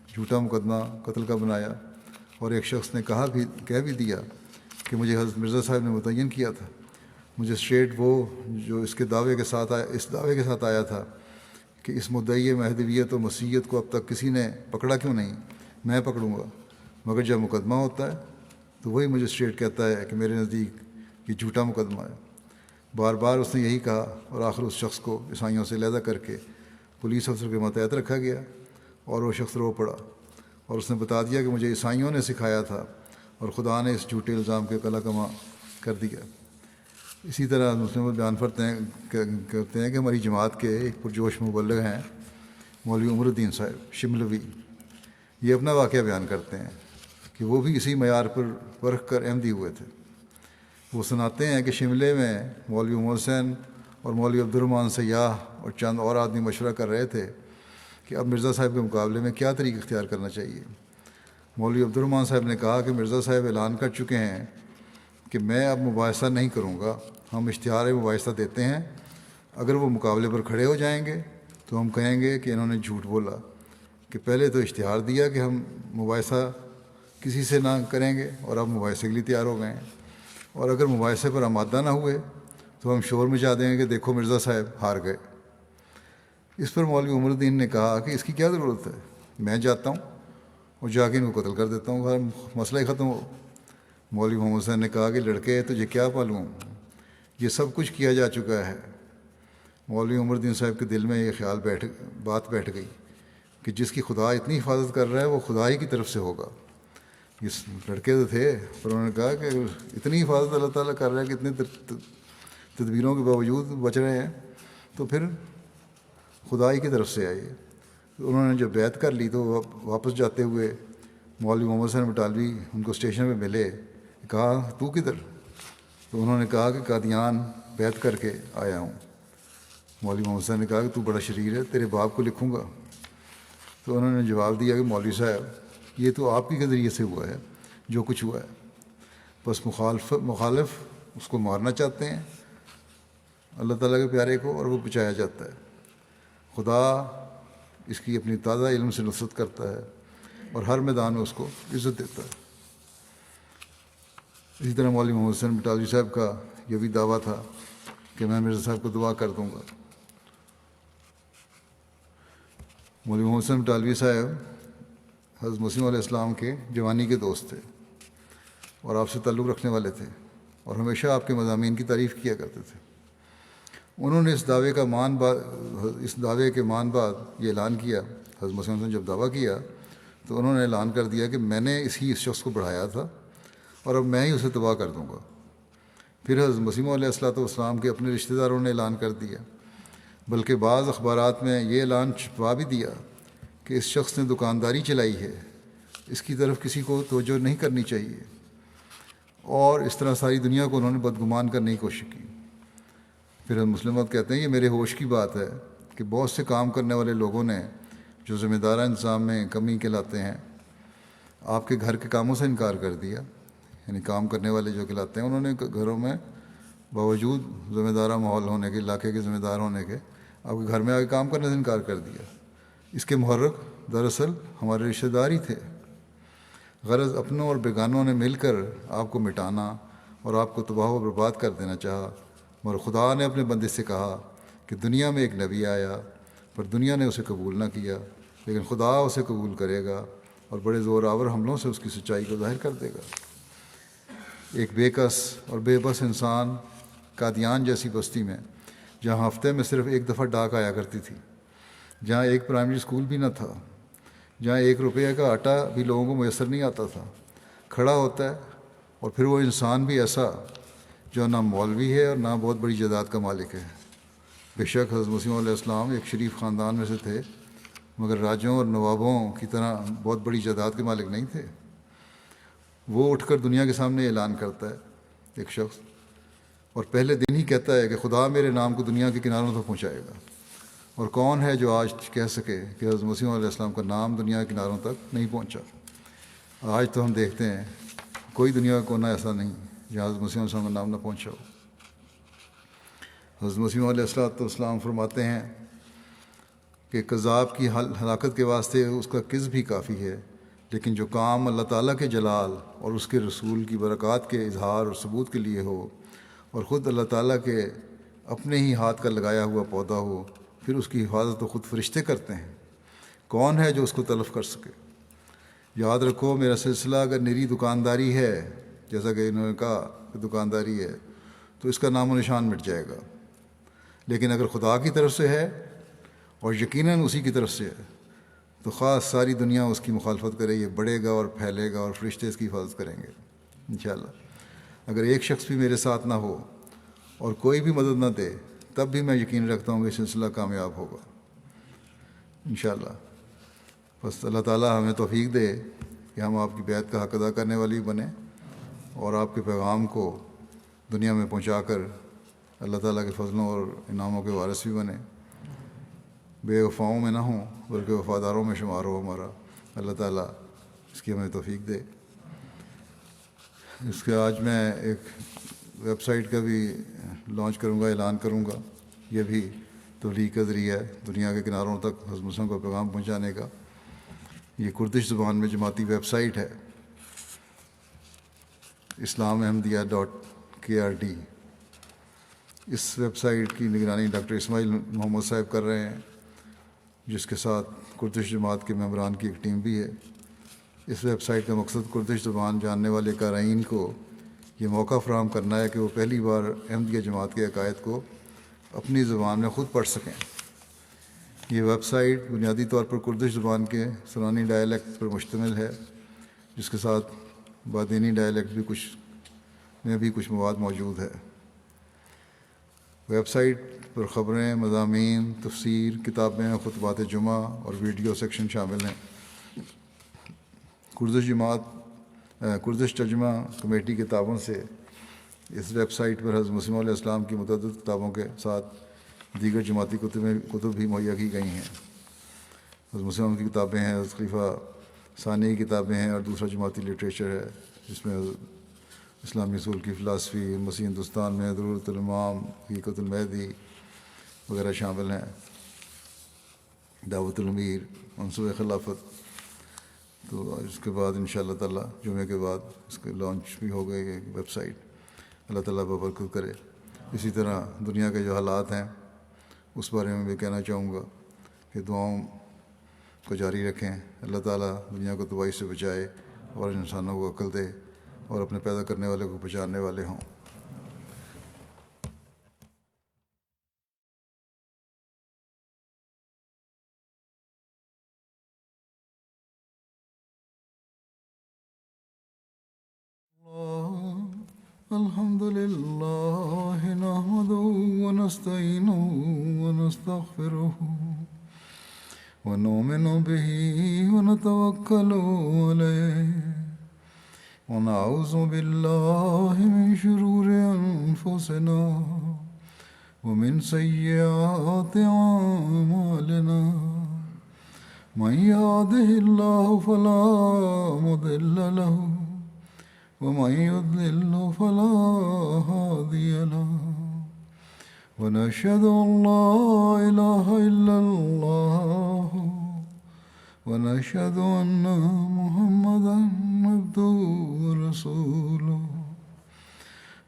جھوٹا مقدمہ قتل کا بنایا، اور ایک شخص نے کہہ بھی دیا کہ مجھے حضرت مرزا صاحب نے متعین کیا تھا۔ مجسٹریٹ وہ جو اس دعوے کے ساتھ آیا تھا کہ اس مدعی مہدویت و مسیحیت کو اب تک کسی نے پکڑا کیوں نہیں، میں پکڑوں گا۔ مگر جب مقدمہ ہوتا ہے تو وہی مجسٹریٹ کہتا ہے کہ میرے نزدیک یہ جھوٹا مقدمہ ہے۔ بار بار اس نے یہی کہا، اور آخر اس شخص کو عیسائیوں سے علیحدہ کر کے پولیس افسر کے ماتحت رکھا گیا، اور وہ شخص رو پڑا اور اس نے بتا دیا کہ مجھے عیسائیوں نے سکھایا تھا اور خدا نے اس جھوٹے الزام کے قلع کما کر دیا۔ اسی طرح مسلم بیان کرتے ہیں کہ ہماری جماعت کے ایک پرجوش مبلغ ہیں مولوی عمر الدین صاحب شملوی، یہ اپنا واقعہ بیان کرتے ہیں کہ وہ بھی اسی معیار پر پرکھ کر احمدی ہوئے تھے۔ وہ سناتے ہیں کہ شملے میں مولوی عمر حسین اور مولوی عبدالرحمٰن سیاح اور چند اور آدمی مشورہ کر رہے تھے کہ اب مرزا صاحب کے مقابلے میں کیا طریقہ اختیار کرنا چاہیے۔ مولوی عبدالرحمٰن صاحب نے کہا کہ مرزا صاحب اعلان کر چکے ہیں کہ میں اب مباحثہ نہیں کروں گا، ہم اشتہار مباحثہ دیتے ہیں، اگر وہ مقابلے پر کھڑے ہو جائیں گے تو ہم کہیں گے کہ انہوں نے جھوٹ بولا کہ پہلے تو اشتہار دیا کہ ہم مباحثہ کسی سے نہ کریں گے اور اب مباحثے کے لیے تیار ہو گئے ہیں، اور اگر مباحثے پر آمادہ نہ ہوئے تو ہم شور مچا دیں گے کہ دیکھو مرزا صاحب ہار گئے۔ اس پر مولوی عمر الدین نے کہا کہ اس کی کیا ضرورت ہے، میں جاتا ہوں اور جا کے ان کو قتل کر دیتا ہوں، ہر مسئلہ ہی ختم ہو۔ مولوی محمد حسین نے کہا کہ لڑکے تجھے کیا معلوم، یہ سب کچھ کیا جا چکا ہے۔ مولوی عمر الدین صاحب کے دل میں یہ خیال بات بیٹھ گئی کہ جس کی خدا اتنی حفاظت کر رہا ہے وہ خدا ہی کی طرف سے ہوگا۔ اس لڑکے تو تھے پر انہوں نے کہا کہ اتنی حفاظت اللہ تعالیٰ کر رہا ہے کہ اتنے تدبیروں کے باوجود بچ رہے ہیں تو پھر خدا ہی کی طرف سے آئیے۔ انہوں نے جب بیعت کر لی تو واپس جاتے ہوئے مولوی محمد حسین بٹالوی ان کو اسٹیشن پہ ملے، کہا تو کدھر؟ تو انہوں نے کہا کہ قادیان بیعت کر کے آیا ہوں۔ مولوی محمد حسین نے کہا کہ تو بڑا شریر ہے، تیرے باپ کو لکھوں گا۔ تو انہوں نے جواب دیا کہ مولوی صاحب یہ تو آپ ہی کے ذریعے سے ہوا ہے جو کچھ ہوا ہے، بس مخالف اس کو مارنا چاہتے ہیں اللہ تعالیٰ کے پیارے کو، اور وہ بچایا جاتا ہے۔ خدا اس کی اپنی تازہ علم سے نصرت کرتا ہے اور ہر میدان میں اس کو عزت دیتا ہے۔ اسی طرح مولوی محمد حسین بٹالوی صاحب کا یہ بھی دعویٰ تھا کہ میں مرزا صاحب کو دعا کر دوں گا۔ مولوی محمد حسین بٹالوی صاحب حضرت مسیح علیہ السلام کے جوانی کے دوست تھے اور آپ سے تعلق رکھنے والے تھے اور ہمیشہ آپ کے مضامین کی تعریف کیا کرتے تھے۔ انہوں نے اس دعوے کے مان بعد یہ اعلان کیا، حضرت مسیح نے جب دعویٰ کیا تو انہوں نے اعلان کر دیا کہ میں نے اس شخص کو بڑھایا تھا اور اب میں ہی اسے تباہ کر دوں گا۔ پھر حضرت مسیح علیہ والسلام کے اپنے رشتہ داروں نے اعلان کر دیا، بلکہ بعض اخبارات میں یہ اعلان چھپا بھی دیا کہ اس شخص نے دکانداری چلائی ہے، اس کی طرف کسی کو توجہ نہیں کرنی چاہیے، اور اس طرح ساری دنیا کو انہوں نے بدگمان کرنے کی کوشش کی۔ پھر حضرت مسلم موعود کہتے ہیں یہ میرے ہوش کی بات ہے کہ بہت سے کام کرنے والے لوگوں نے جو ذمہ دارہ انتظام میں کمی کہلاتے ہیں آپ کے گھر کے کاموں سے انکار کر دیا، یعنی کام کرنے والے جو کہلاتے ہیں انہوں نے گھروں میں باوجود ذمہ دارہ ماحول ہونے کے، علاقے کے ذمہ دار ہونے کے، آپ کے گھر میں آ کے کام کرنے سے انکار کر دیا۔ اس کے محرک دراصل ہمارے رشتہ دار ہی تھے، غرض اپنوں اور بیگانوں نے مل کر آپ کو مٹانا اور آپ کو تباہ و برباد کر دینا چاہا، مگر خدا نے اپنے بندے سے کہا کہ دنیا میں ایک نبی آیا پر دنیا نے اسے قبول نہ کیا، لیکن خدا اسے قبول کرے گا اور بڑے زور آور حملوں سے اس کی سچائی کو ظاہر کر دے گا۔ ایک بے کس اور بے بس انسان قادیان جیسی بستی میں، جہاں ہفتے میں صرف ایک دفعہ ڈاک آیا کرتی تھی، جہاں ایک پرائمری اسکول بھی نہ تھا، جہاں 1 روپیہ کا آٹا بھی لوگوں کو میسر نہیں آتا تھا، کھڑا ہوتا ہے، اور پھر وہ انسان بھی ایسا جو نہ مولوی ہے اور نہ بہت بڑی جائیداد کا مالک ہے۔ بے شک حضرت مسیح علیہ السلام ایک شریف خاندان میں سے تھے، مگر راجوں اور نوابوں کی طرح بہت بڑی جائیداد کے مالک نہیں تھے۔ وہ اٹھ کر دنیا کے سامنے اعلان کرتا ہے ایک شخص، اور پہلے دن ہی کہتا ہے کہ خدا میرے نام کو دنیا کے کناروں تک پہنچائے گا، اور کون ہے جو آج کہہ سکے کہ حضرت مسیح علیہ السلام کا نام دنیا کے کناروں تک نہیں پہنچا؟ آج تو ہم دیکھتے ہیں کوئی دنیا کا کونا ایسا نہیں جہاں حضرت مسیح علیہ السلام کا نام نہ پہنچا ہو۔ حضرت مسیح علیہ السلام فرماتے ہیں کہ کذاب کی ہلاکت کے واسطے اس کا کذب بھی کافی ہے، لیکن جو کام اللہ تعالیٰ کے جلال اور اس کے رسول کی برکات کے اظہار اور ثبوت کے لیے ہو، اور خود اللہ تعالیٰ کے اپنے ہی ہاتھ کا لگایا ہوا پودا ہو، پھر اس کی حفاظت تو خود فرشتے کرتے ہیں، کون ہے جو اس کو تلف کر سکے؟ یاد رکھو میرا سلسلہ اگر نری دکانداری ہے، جیسا کہ انہوں نے کہا کہ دکانداری ہے، تو اس کا نام و نشان مٹ جائے گا، لیکن اگر خدا کی طرف سے ہے اور یقیناً اسی کی طرف سے ہے تو خاص ساری دنیا اس کی مخالفت کرے، یہ بڑھے گا اور پھیلے گا اور فرشتے اس کی حفاظت کریں گے انشاءاللہ۔ اگر ایک شخص بھی میرے ساتھ نہ ہو اور کوئی بھی مدد نہ دے تب بھی میں یقین رکھتا ہوں کہ سلسلہ کامیاب ہوگا انشاءاللہ۔ بس اللہ تعالیٰ ہمیں توفیق دے کہ ہم آپ کی بیعت کا حق ادا کرنے والی بنیں اور آپ کے پیغام کو دنیا میں پہنچا کر اللہ تعالیٰ کے فضلوں اور انعاموں کے وارث بھی بنیں، بے وفاؤں میں نہ ہوں بلکہ وفاداروں میں شمار ہو ہمارا۔ اللہ تعالیٰ اس کی ہمیں توفیق دے۔ اس کے آج میں ایک ویب سائٹ کا بھی لانچ کروں گا، اعلان کروں گا۔ یہ بھی تبلیغ کا ذریعہ ہے دنیا کے کناروں تک حضرت مسلم کو پیغام پہنچانے کا۔ یہ کردش زبان میں جماعتی ویب سائٹ ہے، islamehamdiya.krd۔ اس ویب سائٹ کی نگرانی ڈاکٹر اسماعیل محمد صاحب کر رہے ہیں، جس کے ساتھ کردش جماعت کے ممبران کی ایک ٹیم بھی ہے۔ اس ویب سائٹ کا مقصد کردش زبان جاننے والے قارئین کو یہ موقع فراہم کرنا ہے کہ وہ پہلی بار احمدیہ جماعت کے عقائد کو اپنی زبان میں خود پڑھ سکیں۔ یہ ویب سائٹ بنیادی طور پر کردش زبان کے سرانی ڈائلیکٹ پر مشتمل ہے، جس کے ساتھ بادینی ڈائلیکٹ بھی کچھ مواد موجود ہے۔ ویب سائٹ پر خبریں، مضامین، تفسیر، کتابیں، خطبات جمعہ اور ویڈیو سیکشن شامل ہیں۔ کردش ترجمہ کمیٹی کے تعاون سے اس ویب سائٹ پر حضرت مسیح علیہ السلام کی متعدد کتابوں کے ساتھ دیگر جماعتی کتب بھی مہیا کی گئی ہیں۔ حضرت مسیح کی کتابیں ہیں، حضرت خلیفہ ثانی کی کتابیں ہیں، اور دوسرا جماعتی لٹریچر ہے جس میں اسلامی اصول کی فلاسفی، مسیح ہندوستان میں ضرورت الامام، حقیقت المہدی وغیرہ شامل ہیں، دعوت الامیر، منصب خلافت۔ تو اس کے بعد انشاءاللہ تعالیٰ جمعے کے بعد اس کے لانچ بھی ہو گئی ہے ویب سائٹ۔ اللہ تعالیٰ ببرکت کرے۔ اسی طرح دنیا کے جو حالات ہیں اس بارے میں بھی کہنا چاہوں گا کہ دعاؤں کو جاری رکھیں، اللہ تعالیٰ دنیا کو تباہی سے بچائے اور انسانوں کو عقل دے اور اپنے پیدا کرنے والے کو پہچاننے والے ہوں۔ الحمد لله نحمده ونستعينه ونستغفره ونؤمن به ونتوكل عليه ونعوذ بالله من شرور أنفسنا ومن سيئات أعمالنا من يهده الله فلا مضل له ومن يضلل فلا هادي له ونشهد أن لا إله إلا الله ونشهد أن محمدا عبده ورسوله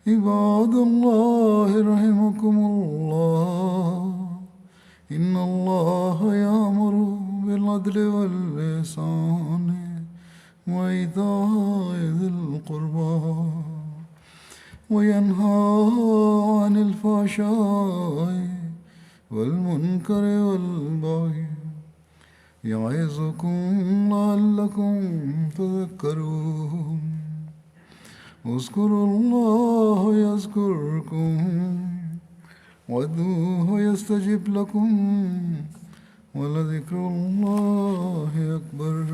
عباد الله رحمكم الله إن الله يأمر بالعدل والإحسان وإيتاء ذي القربى وينهى عن الفحشاء والمنكر والبغي يعظكم لعلكم تذكرون اذكروا الله يذكركم وادعوه يستجب لكم ولذكر الله أكبر